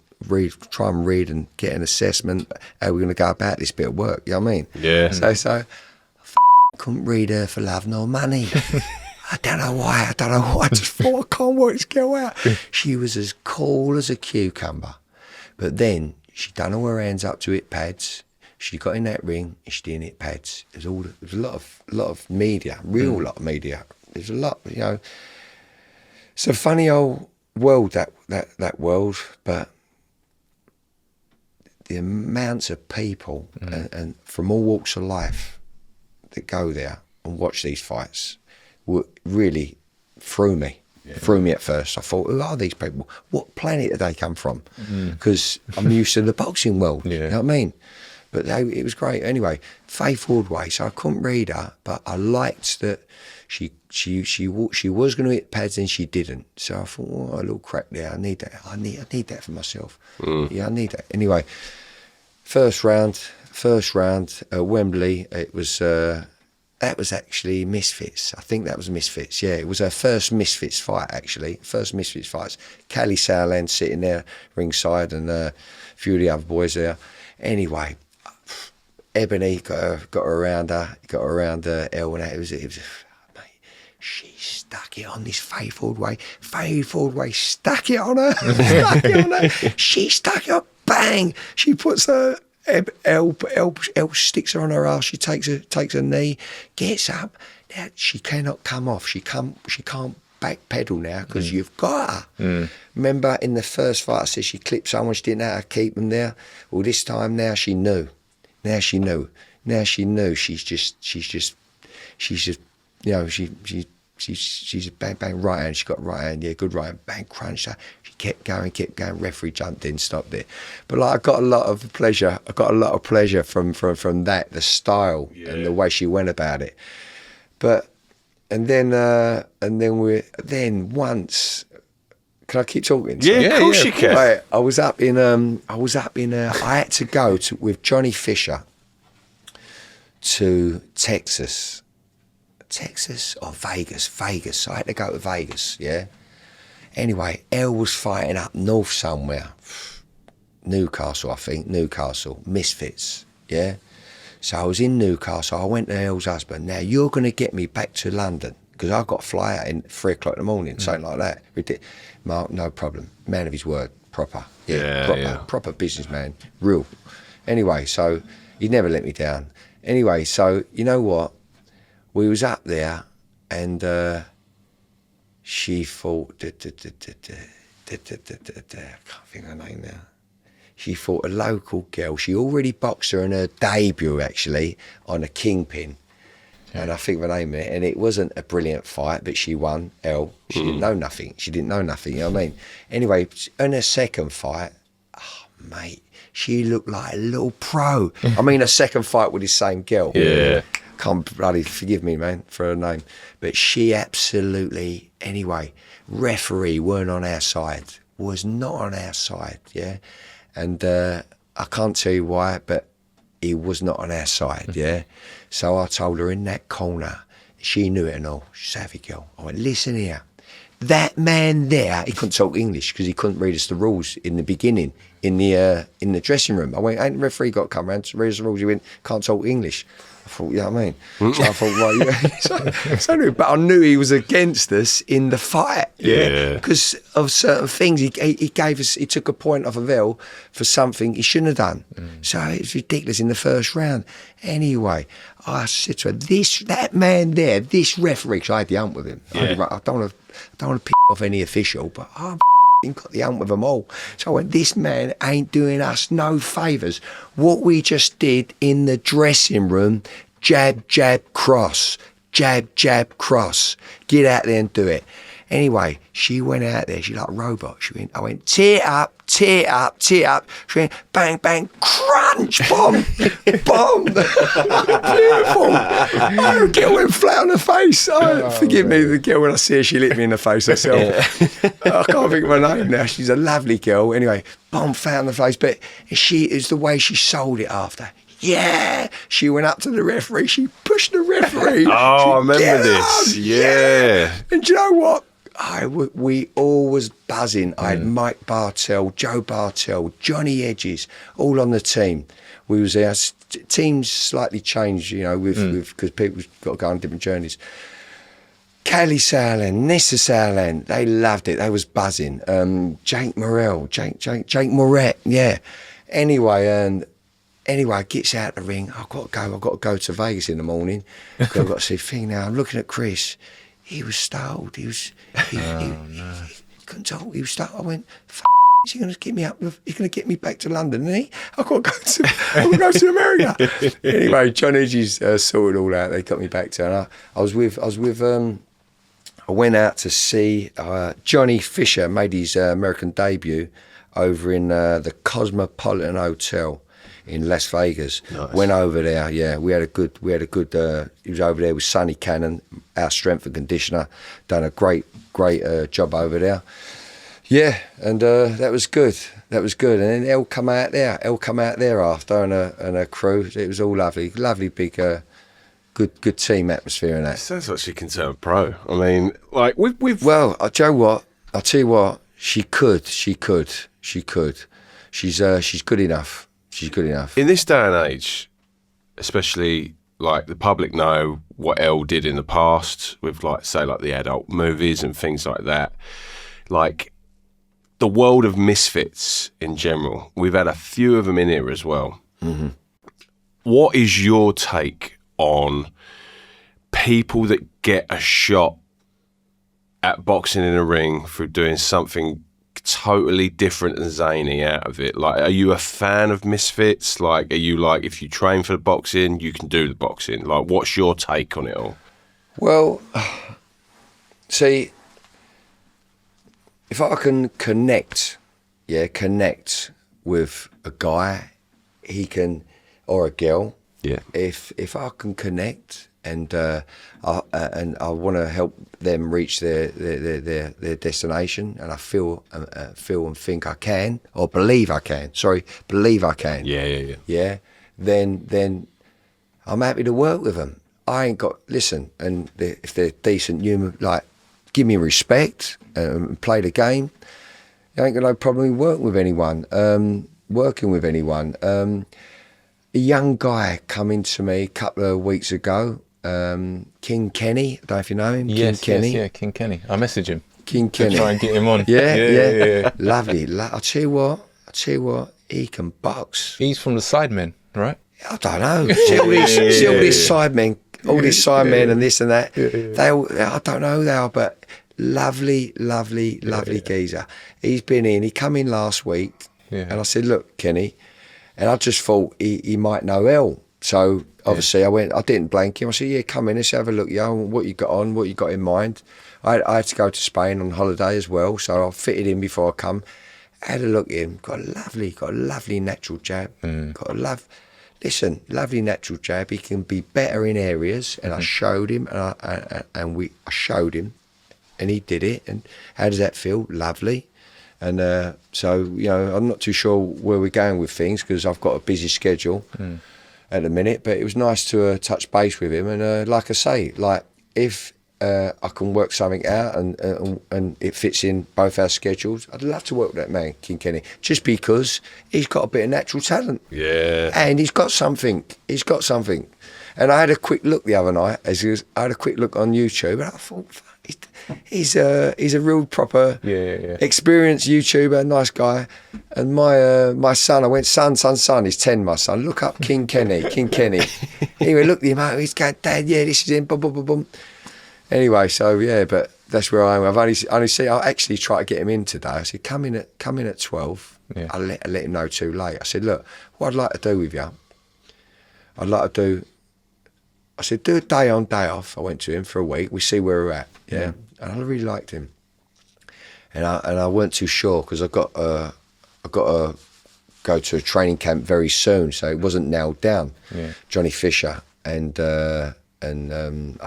Try and read and get an assessment. How we're going to go about this bit of work, you know what I mean? Yeah. So I couldn't read her for love nor money. I don't know why. I just thought, I can't work this girl out. She was as cool as a cucumber. But then she done all her hands up to hit pads. She got in that ring and she didn't hit pads. There was a lot of media, real lot of media. There's a lot, you know. It's a funny old world, that world, but the amounts of people and from all walks of life that go there and watch these fights really threw me. Yeah. Threw me at first. I thought, who are these people? What planet did they come from? Because I'm used to the boxing world. You know what I mean? But it was great. Anyway, Faith Ordway. So I couldn't read her, but I liked that she was going to hit pads and she didn't. So I thought, a little crack there. I need that. I need that for myself. Yeah, I need that. Anyway, first round at Wembley. It was. That was actually Misfits. I think that was Misfits. Yeah, it was her first Misfits fight, actually. First Misfits fights. Callie Sowland sitting there ringside and a few of the other boys there. Anyway, Ebony got her around her, Elle, and it was mate, she stuck it on this Faith Ordway. Faith Ordway stuck it on her. She stuck it on, bang! She puts her... Elle sticks her on her ass. She takes a knee, gets up. Now she cannot come off. She can't backpedal now because you've got her. Remember in the first fight, I said she clipped someone. She didn't know how to keep them there. Well, this time now she knew. She's just, you know, she's bang bang right hand. She got right hand, yeah, good right hand. Bang, crunched her. She kept going. Referee jumped in, stopped it. But like, I got a lot of pleasure. From that, the style and the way she went about it. But and then once. Can I keep talking? Yeah, of course you can. Right, I had to go with Johnny Fisher to Texas or Vegas. So I had to go to Vegas, yeah. Anyway, Elle was fighting up north somewhere. Newcastle, I think. Misfits, yeah. So I was in Newcastle. I went to Elle's husband. Now, you're going to get me back to London because I've got to fly out at 3 o'clock in the morning, something like that. Mark, no problem. Man of his word, proper. Proper businessman, real. Anyway, so he never let me down. Anyway, so you know what? We was up there and she fought, I can't think of her name now. She fought a local girl. She already boxed her in her debut, actually, on a kingpin. Yeah. And I think of her name there. And it wasn't a brilliant fight, but she won, Elle. She didn't know nothing. You know what I mean? Anyway, in her second fight, mate, she looked like a little pro. I mean, her second fight with the same girl. Yeah. Can't bloody forgive me, man, for her name. But she absolutely, anyway, referee weren't on our side. Was not on our side, yeah? And I can't tell you why, but he was not on our side, yeah? So I told her in that corner, she knew it and all, savvy girl. I went, listen here, that man there, he couldn't talk English because he couldn't read us the rules in the beginning, in the dressing room. I went, ain't the referee got to come round to read us the rules? He went, can't talk English. I thought, you know what I mean? So I thought, well, yeah. But I knew he was against us in the fight. Yeah. Because of certain things. He took a point off of Elle for something he shouldn't have done. So it was ridiculous in the first round. Anyway, I said to her, that man there, this referee, because I had the hump with him. Yeah. I don't want to pick off any official, but I'm got the hump with them all. So I went, this man ain't doing us no favours. What we just did in the dressing room, jab, jab, cross. Jab, jab, cross. Get out there and do it. Anyway, she went out there. She like a robot. I went, tee up, tee up, tee up. She went, bang, bang, crunch, bomb, bomb. Beautiful. Oh, girl went flat on the face. Forgive me, the girl, when I see her, she lit me in the face herself. I can't think of her name now. She's a lovely girl. Anyway, bomb flat on the face. But it was the way she sold it after. Yeah, she went up to the referee. She pushed the referee. I remember this. Yeah. And do you know what? We all was buzzing. I had Mike Bartell, Joe Bartell, Johnny Edges, all on the team. We was there. Teams slightly changed, you know, because people's got to go on different journeys. Callie Sowland, Nissa Sowland, they loved it. They was buzzing. Jake Morrell, Jake Moret, yeah. Anyway, gets out the ring. I've got to go to Vegas in the morning. I've got to see thing now. I'm looking at Chris. He was stalled. He couldn't talk. He was stalled. I went, is he going to get me up? He's going to get me back to London, isn't he? I've got to go to America. Anyway, John Edges sorted it all out. They got me back to, and I went out to see Johnny Fisher made his American debut over in the Cosmopolitan Hotel in Las Vegas. Nice. Went over there, yeah. We had a good. He was over there with Sonny Cannon, our strength and conditioner. Done a great job over there. Yeah, and that was good. And then Elle come out there after, and her crew. It was all lovely big, good team atmosphere and that. Sounds like she can turn pro. I mean, like we've. Well, I'll tell you what. She could. She's good enough. She's good enough. In this day and age, especially like the public know what Elle did in the past with like the adult movies and things like that. Like the world of Misfits in general, we've had a few of them in here as well. Mm-hmm. What is your take on people that get a shot at boxing in a ring through doing something totally different and zany out of it? Like, are you a fan of Misfits? Like, are you like, if you train for the boxing, you can do the boxing? Like, what's your take on it all? Well, see, if I can connect with a guy, he can, or a girl. Yeah. If I can connect and I want to help them reach their destination, and I feel and think I can, or believe I can. Yeah. Then I'm happy to work with them. I ain't got and if they're decent human, like give me respect and play the game. I ain't got no problem working with anyone. A young guy coming to me a couple of weeks ago. King Kenny, I don't know if you know him. Yes, King Kenny. yeah, King Kenny. I message him. King Kenny. Try and get him on. Yeah. Lovely. I'll tell you what, he can box. He's from the Sidemen, right? I don't know. See all these sidemen, and this and that. They all, I don't know who they are, but lovely geezer. He's been in. He come in last week, and I said, "Look, Kenny," and I just thought he might know Elle. So obviously I didn't blank him. I said, "Yeah, come in, let's have a look, yo. What you got on? What you got in mind?" I had to go to Spain on holiday as well, so I fitted in before I come. Had a look at him. Got a lovely natural jab. Lovely natural jab. He can be better in areas, and I showed him, I showed him, and he did it. And how does that feel? Lovely. And so, I'm not too sure where we're going with things because I've got a busy schedule at the minute. But it was nice to touch base with him. And like I say, if I can work something out and it fits in both our schedules, I'd love to work with that man, King Kenny, just because he's got a bit of natural talent. Yeah. And he's got something. And I had a quick look the other night. I had a quick look on YouTube, and I thought, he's a real proper experienced YouTuber, nice guy. And my son, I went, son, he's 10, my son. Look up King Kenny. Anyway, looked him up. He's going, Dad, yeah, this is him. Boom, boom, boom, boom. Anyway, so yeah, but that's where I am. I've only seen. I'll actually try to get him in today. I said, come in at 12. Yeah. I let him know too late. I said, look, what I'd like to do with you, I said, do a day on, day off. I went to him for a week. We see where we're at. Yeah. And I really liked him. and I weren't too sure because I got to go to a training camp very soon, so it wasn't nailed down. Yeah. Johnny Fisher and I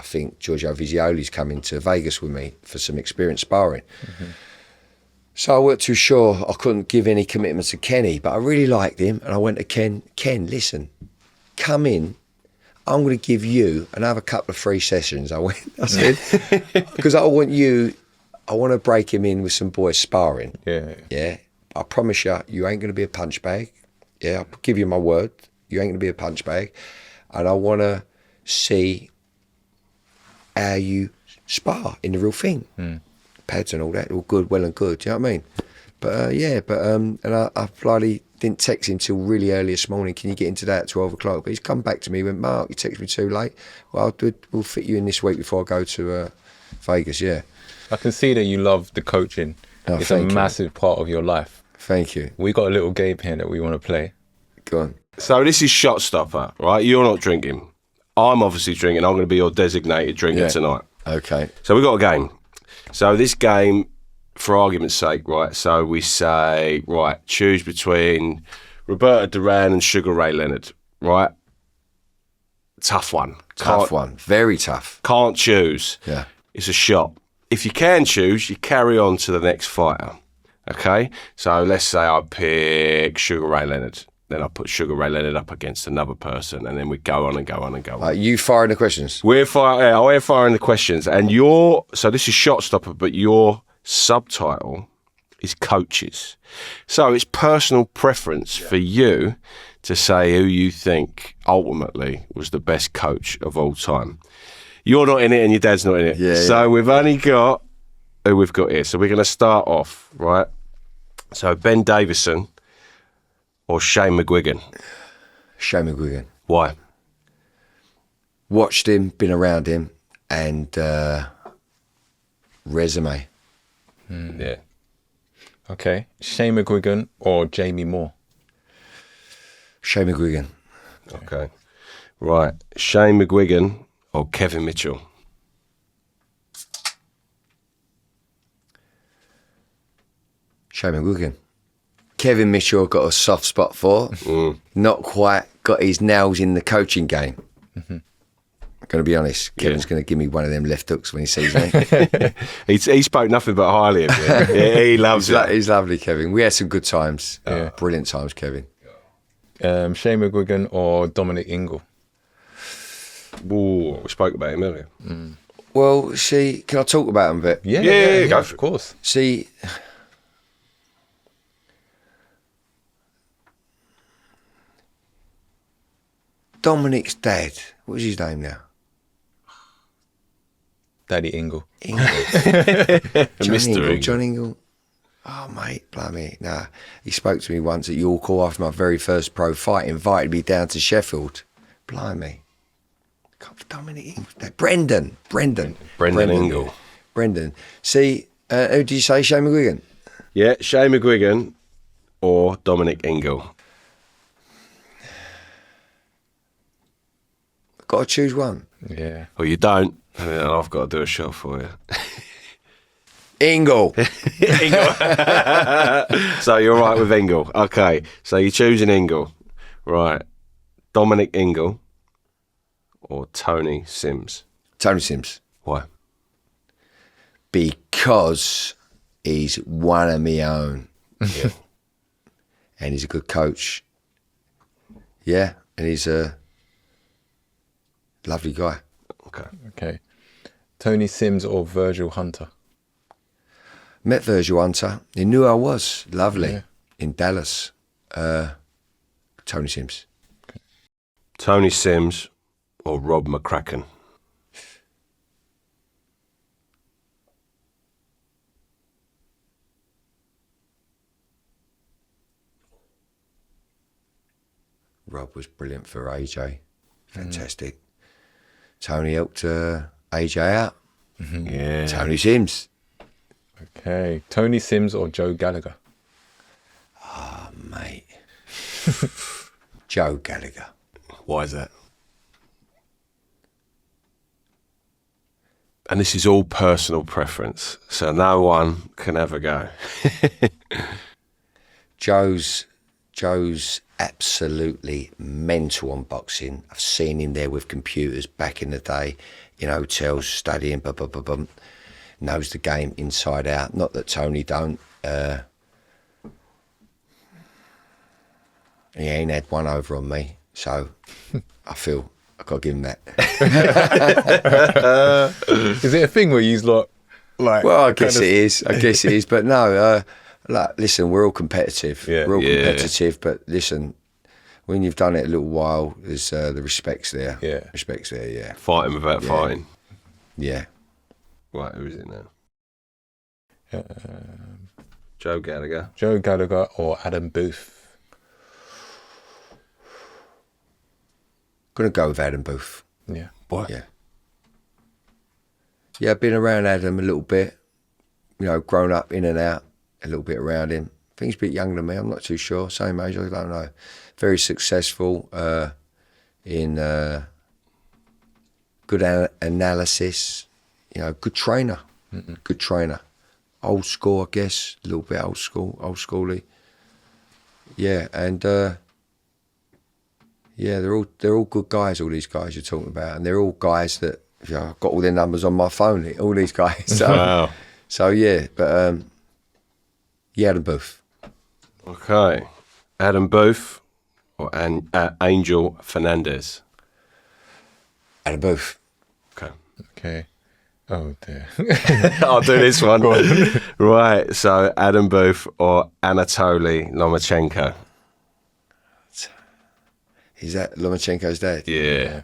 think Giorgio Visioli's coming to Vegas with me for some experience sparring. So I weren't too sure. I couldn't give any commitments to Kenny, but I really liked him, and I went to Ken. Listen, come in. I'm going to give you another couple of free sessions. I said, because I want to break him in with some boys sparring. Yeah. I promise you ain't going to be a punch bag. Yeah, I'll give you my word. You ain't going to be a punch bag. And I want to see how you spar in the real thing. Pads and all that, all good, well and good. Do you know what I mean? But and I politely didn't text him till really early this morning. Can you get into that at 12 o'clock? But he's come back to me. He went, Mark, you texted me too late. Well, we'll fit you in this week before I go to Vegas. Yeah. I can see that you love the coaching. It's a massive part of your life. Thank you. We got a little game here that we want to play. Go on. So this is Shot Stopper, right? You're not drinking. I'm obviously drinking. I'm going to be your designated drinker tonight. Okay. So we've got a game. So this game, for argument's sake, right, so we say, right, choose between Roberta Duran and Sugar Ray Leonard, right? Tough one. Tough one. Very tough. Can't choose. Yeah. It's a shot. If you can choose, you carry on to the next fighter, okay? So let's say I pick Sugar Ray Leonard. Then I put Sugar Ray Leonard up against another person, and then we go on and go on and go on. You firing the questions? We're firing the questions, and so this is Shot Stopper, but your subtitle is coaches. So it's personal preference for you to say who you think ultimately was the best coach of all time. You're not in it, and your dad's not in it. Yeah, so we've only got who we've got here. So we're going to start off, right? So Ben Davison or Shane McGuigan? Shane McGuigan. Why? Watched him, been around him, and resume. Yeah. Okay. Shane McGuigan or Jamie Moore? Shane McGuigan. Okay. Right. Shane McGuigan or Kevin Mitchell? Shane McGuigan. Kevin Mitchell got a soft spot for. Not quite got his nails in the coaching game. I'm going to be honest. Kevin's going to give me one of them left hooks when he sees me. He spoke nothing but highly of you. Yeah, he loves it. He's lovely, Kevin. We had some good times. Yeah. Brilliant times, Kevin. Shane McGuigan or Dominic Ingle? Ooh, we spoke about him earlier. Well, see, can I talk about him a bit? Yeah, go for it. Of course. See, Dominic's dad, what's his name now? Daddy Ingle. Ingle. Mr. Ingle. John Ingle. Oh, mate, blimey. Nah, he spoke to me once at York Hall after my very first pro fight, invited me down to Sheffield. Blimey. Dominic Ingle. Brendan Ingle. Brendan. See, who did you say? Shane McGuigan? Yeah, Shane McGuigan or Dominic Ingle. Got to choose one. Yeah. Well, you don't, and then I've got to do a shot for you. Ingle. So you're right with Ingle. Okay, so you're choosing Ingle. Right. Dominic Ingle or Tony Sims? Tony Sims. Why? Because he's one of my own. Yeah. And he's a good coach. Yeah, and he's a lovely guy. Okay. Tony Sims or Virgil Hunter? Met Virgil Hunter. He knew I was. Lovely. Yeah. In Dallas. Tony Sims. Tony Sims or Rob McCracken? Rob was brilliant for AJ. Fantastic. Tony helped AJ out. Yeah. Tony Sims. Okay. Tony Sims or Joe Gallagher? Oh, mate. Joe Gallagher. Why is that? And this is all personal preference, so no one can ever go. Joe's absolutely mental on boxing. I've seen him there with computers back in the day, in hotels, studying, knows the game inside out. Not that Tony don't. He ain't had one over on me, so I feel I've got to give him that. Is it a thing where you like? Well, I guess it is. But no, listen, we're all competitive. Yeah. We're all competitive, but listen, when you've done it a little while, there's the respect's there. Yeah. Respect's there, yeah. Fighting without fighting. Yeah. Right, who is it now? Joe Gallagher. Joe Gallagher or Adam Booth? Gonna go with Adam Booth. Yeah. What? Yeah. Yeah, I've been around Adam a little bit, grown up in and out, a little bit around him. I think he's a bit younger than me, I'm not too sure. Same age, I don't know. Very successful in good analysis, good trainer. Good trainer. Old school, I guess, a little bit old schooly. Yeah, and they're all good guys, all these guys you're talking about. And they're all guys that, I've got all their numbers on my phone, all these guys. So, Wow. So yeah, but Adam Booth. Okay. Adam Booth or Angel Fernandez? Adam Booth. Okay. Okay. Oh dear. I'll do this one. Right. So Adam Booth or Anatoly Lomachenko? Is that Lomachenko's dad? Yeah.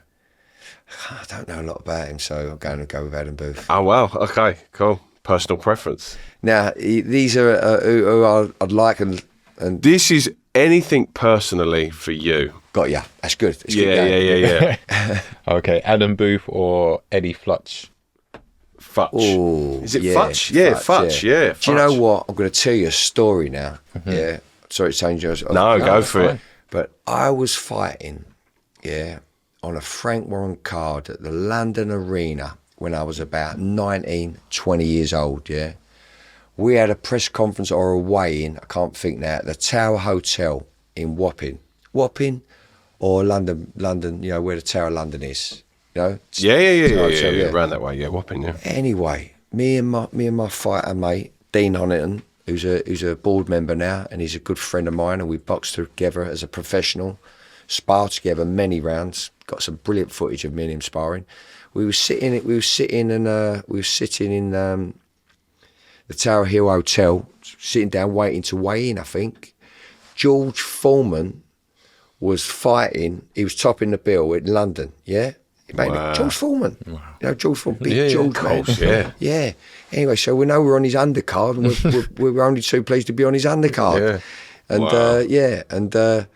I don't know a lot about him, so I'm going to go with Adam Booth. Oh, well. Okay. Cool. Personal preference. Now, these are who I'd like and This is anything personally for you. got ya. That's good. Let's keep Yeah, going. yeah. Okay, Adam Booth or Eddie Fletcher? Futch. Oh, Is it yeah, Futch? Yeah, Futch. Yeah. Do you know Futch. what? I'm going to tell you a story now. Yeah. Sorry to change yours. No, go for it. But I was fighting, on a Frank Warren card at the London Arena when I was about 19, 20 years old, We had a press conference or a weigh-in, I can't think now, at the Tower Hotel in Wapping. Wapping or London, where the Tower of London is, Yeah. yeah. Around that way, yeah. Wapping, yeah. Anyway, me and my fighter mate, Dean Honiton, who's a board member now, and he's a good friend of mine, and we boxed together as a professional, sparred together many rounds, got some brilliant footage of me and him sparring. We were sitting in the Tower Hill Hotel, sitting down waiting to weigh in, I think. George Foreman was fighting, he was topping the bill in London, Wow. George Foreman. Wow. George Foreman, big George, of man. course, yeah. Yeah. Anyway, so we know we're on his undercard, and we're only too pleased to be on his undercard. Yeah. And Wow.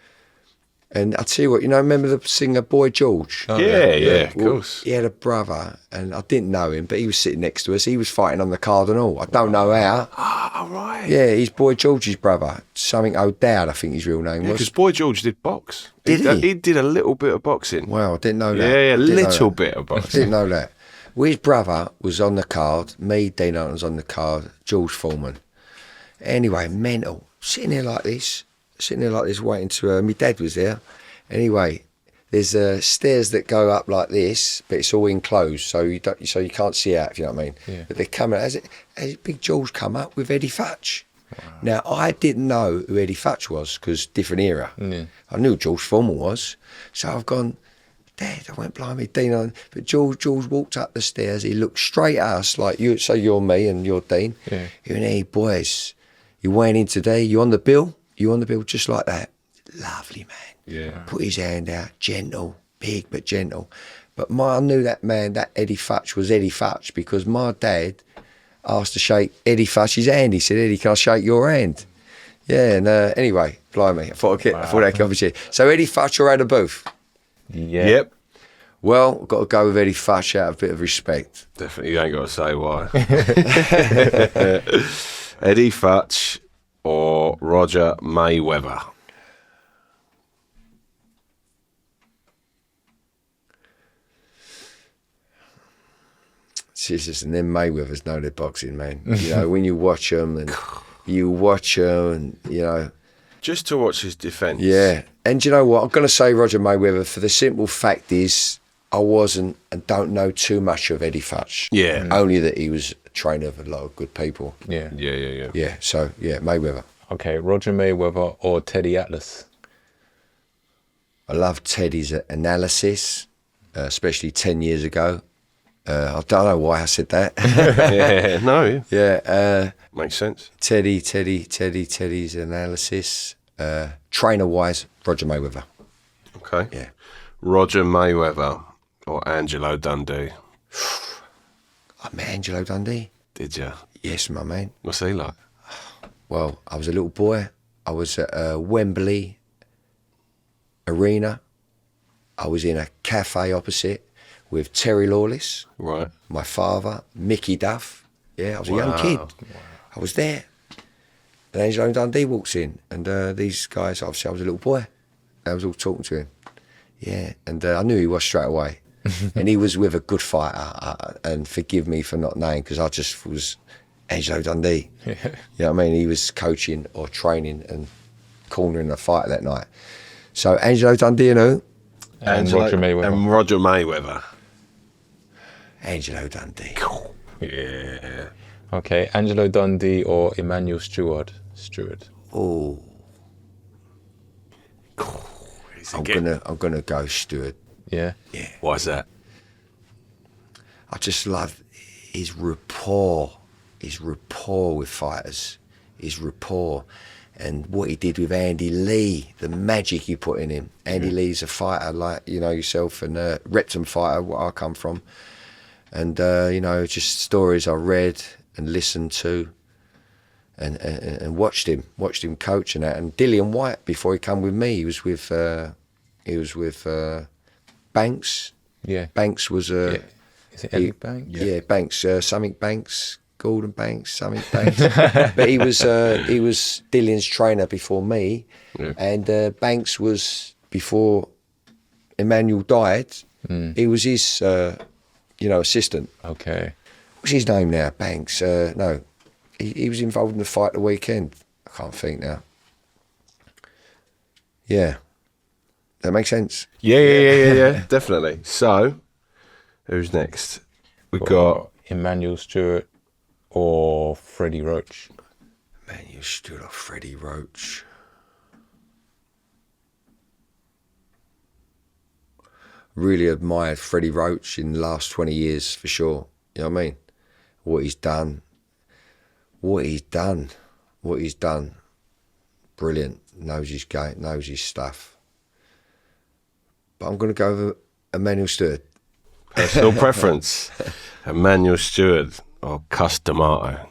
and I tell you what, remember the singer Boy George? Oh, Yeah, of Well, course. he had a brother, and I didn't know him, but he was sitting next to us. He was fighting on the card and all. I don't know how. Oh, right. Yeah, he's Boy George's brother. Something O'Dowd, I think his real name was. Because Boy George did box. Did he? He did a little bit of boxing. Wow, I didn't know that. Yeah, a Didn't know little that. bit of I boxing. didn't know that. Well, his brother was on the card. Me, Dean Hunt was on the card. George Foreman. Anyway, mental. Sitting there like this, waiting to. My dad was there. Anyway, there's stairs that go up like this, but it's all enclosed, so you can't see out. If you know what I mean. Yeah. But they come as Big George come up with Eddie Futch. Wow. Now I didn't know who Eddie Futch was because different era. Yeah. I knew who George Foreman was, so I've gone. Dad, I went blimey, Dean on. But George walked up the stairs. He looked straight at us like you. So you're me and you're Dean. Yeah. He went, hey boys, you weighing in today? You on the bill? You on the bill? Just like that. Lovely man. Yeah. Put his hand out, gentle, big but gentle. But I knew that man, that Eddie Futch was Eddie Futch because my dad asked to shake Eddie Futch's hand. He said, Eddie, can I shake your hand? Yeah, and anyway, blimey, I thought I'd get obviously. So Eddie Futch or Adam Booth? Yeah. Yep. Well, I've got to go with Eddie Futch out of a bit of respect. Definitely, you ain't got to say why. Eddie Futch or Roger Mayweather? Jesus, and then Mayweathers know their boxing, man. You know, when you watch them and you know. Just to watch his defence. Yeah. And you know what? I'm going to say Roger Mayweather for the simple fact is I wasn't and don't know too much of Eddie Futch. Yeah. Only that he was a trainer of a lot of good people. Yeah. Yeah, so, yeah, Mayweather. Okay, Roger Mayweather or Teddy Atlas? I love Teddy's analysis, especially 10 years ago. I don't know why I said that. Yeah, no. Yeah. Makes sense. Teddy's analysis. Trainer-wise, Roger Mayweather. Okay. Yeah. Roger Mayweather or Angelo Dundee? I met Angelo Dundee. Did you? Yes, my man. What's he like? Well, I was a little boy. I was at Wembley Arena. I was in a cafe opposite with Terry Lawless, Right. my father, Mickey Duff. Yeah, I was a young kid. I was there. And Angelo Dundee walks in, and these guys, obviously I was a little boy. I was all talking to him. Yeah, and I knew he was straight away. And he was with a good fighter, and forgive me for not knowing, because I just was Angelo Dundee. You know what I mean? He was coaching or training and cornering a fight that night. So Angelo Dundee and who? And Roger Mayweather. And Roger Mayweather. Angelo Dundee. Yeah. Okay, Angelo Dundee or Emmanuel Stewart? Oh, I'm gonna go Stewart. Yeah. Yeah. Why's that? I just love his rapport with fighters, his rapport, and what he did with Andy Lee, the magic he put in him. Andy Lee's a fighter like, you know, yourself, and a Repton fighter, what I come from. And, you know, just stories I read and listened to and watched him coach and that. And Dillian Whyte, before he come with me, he was with Banks. Yeah. Banks was Is it Ellie Banks? Yeah, Banks, something Banks, Gordon Banks, something Banks. But he was Dillian's trainer before me, and Banks was before Emmanuel died. He was his, assistant. Okay. What's his name now? Banks? No, he was involved in the fight the weekend. I can't think now. Yeah, that makes sense. Yeah, definitely. So, who's next? We've got Emmanuel Stewart or Freddie Roach. Emmanuel Stewart or Freddie Roach. Really admired Freddie Roach in the last 20 years for sure. You know what I mean? What he's done. Brilliant. Knows his game, knows his stuff. But I'm going to go with Emmanuel Stewart. personal preference. Emmanuel Stewart or Customato?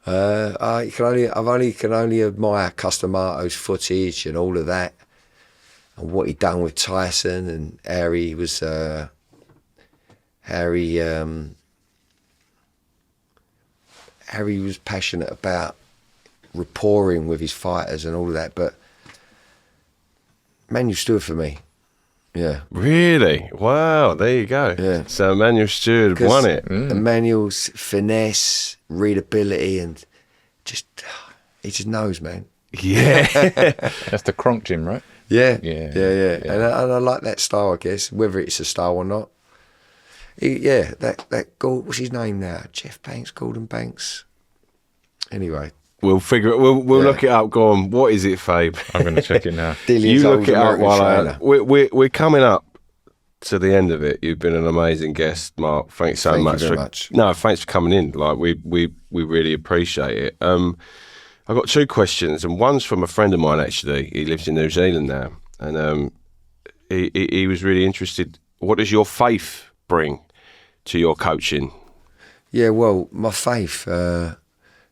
I can only admire Customato's footage and all of that, and what he done with Tyson, and Harry was passionate about rapporting with his fighters and all of that. But Emmanuel Stewart for me, yeah. Really? Wow, there you go. Yeah. So Emmanuel Stewart won it. Emmanuel's finesse, readability, and he just knows, man. Yeah. That's the Kronk gym, right? Yeah. Yeah. And I like that style, I guess, whether it's a style or not. That what's his name now? Jeff Banks, Gordon Banks. Anyway. We'll figure it. We'll look it up. Go on. What is it, Fabe? I'm going to check it now. Dillian's You old look it up American while trainer. we're coming up to the end of it. You've been an amazing guest, Mark. Thanks so Thank you much very for much. No, thanks for coming in. Like we really appreciate it. I've got two questions, and one's from a friend of mine actually. He lives in New Zealand now, and he was really interested. What does your faith bring to your coaching? Yeah, well, my faith.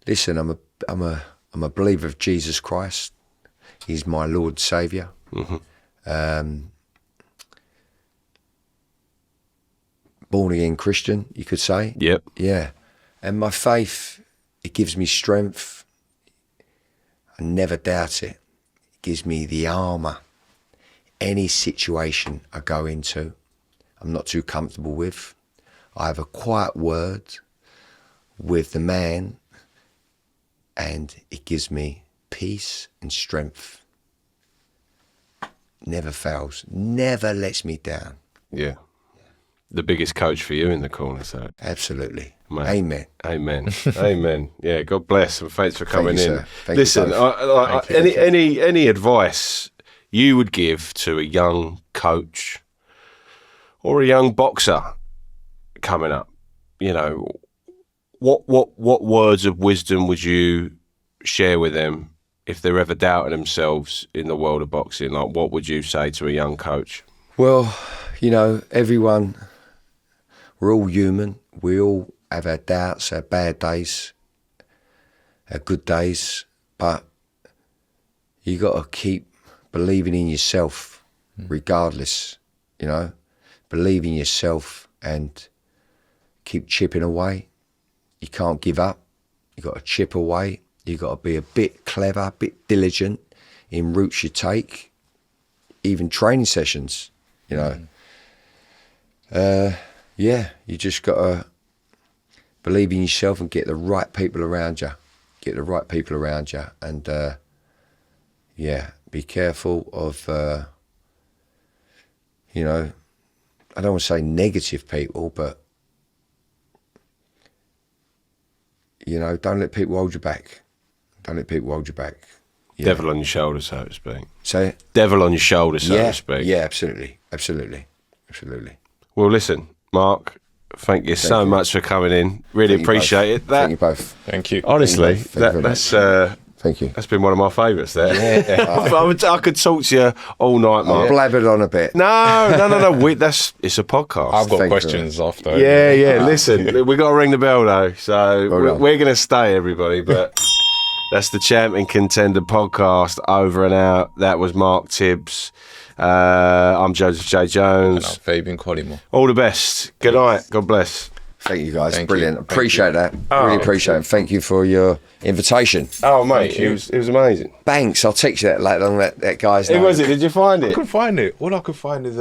Listen, I'm a believer of Jesus Christ. He's my Lord Saviour. Mm-hmm. Born again Christian, you could say. Yep. Yeah, and my faith, it gives me strength. I never doubt it. It gives me the armour. Any situation I go into, I'm not too comfortable with. I have a quiet word with the man, and it gives me peace and strength. Never fails, never lets me down. Yeah. The biggest coach for you in the corner, so. Absolutely. Mate. Amen. Amen. Amen. Yeah, God bless, and thanks for coming you, in. sir. Thank Listen, you both. any advice you would give to a young coach or a young boxer coming up? You know, what words of wisdom would you share with them if they're ever doubting themselves in the world of boxing? Like, what would you say to a young coach? Well, you know, everyone, we're all human. We all have our doubts, our bad days, our good days, but you got to keep believing in yourself regardless, you know, believe in yourself and keep chipping away. You can't give up. You got to chip away. You got to be a bit clever, a bit diligent in routes you take, even training sessions, you know. Yeah, you just got to believe in yourself and get the right people around you. Get the right people around you. And, yeah, be careful of, you know, I don't want to say negative people, but, you know, don't let people hold you back. Don't let people hold you back. Yeah. Devil on your shoulder, so to speak. Say it? Devil on your shoulder, so to speak. Yeah, absolutely. Absolutely. Absolutely. Well, listen, Mark, thank you so much for coming in. Really Thank you appreciate it. Thank you both. Thank you. Honestly, Thank you very that's Thank you. that's been one of my favourites there. I could talk to you all night, I Mark. blabbered on a bit. No. It's a podcast. I've got Thank you. questions after. Yeah. Listen, we got to ring the bell though, so Well done. we're going to stay, everybody. But that's the Champ and Contender podcast, over and out. That was Mark Tibbs. I'm Joseph J. And Jones. I'm Fabian Collymore. All the best. Good night. God bless. Thank you, guys. Thank Brilliant. you. Thank Appreciate that. Really appreciate it. Thank you for your invitation. Oh, mate, Thank you. it was amazing. Banks, I'll text you that later on, that guy's Who name. was it? Did you find I it? couldn't find it. All I could find is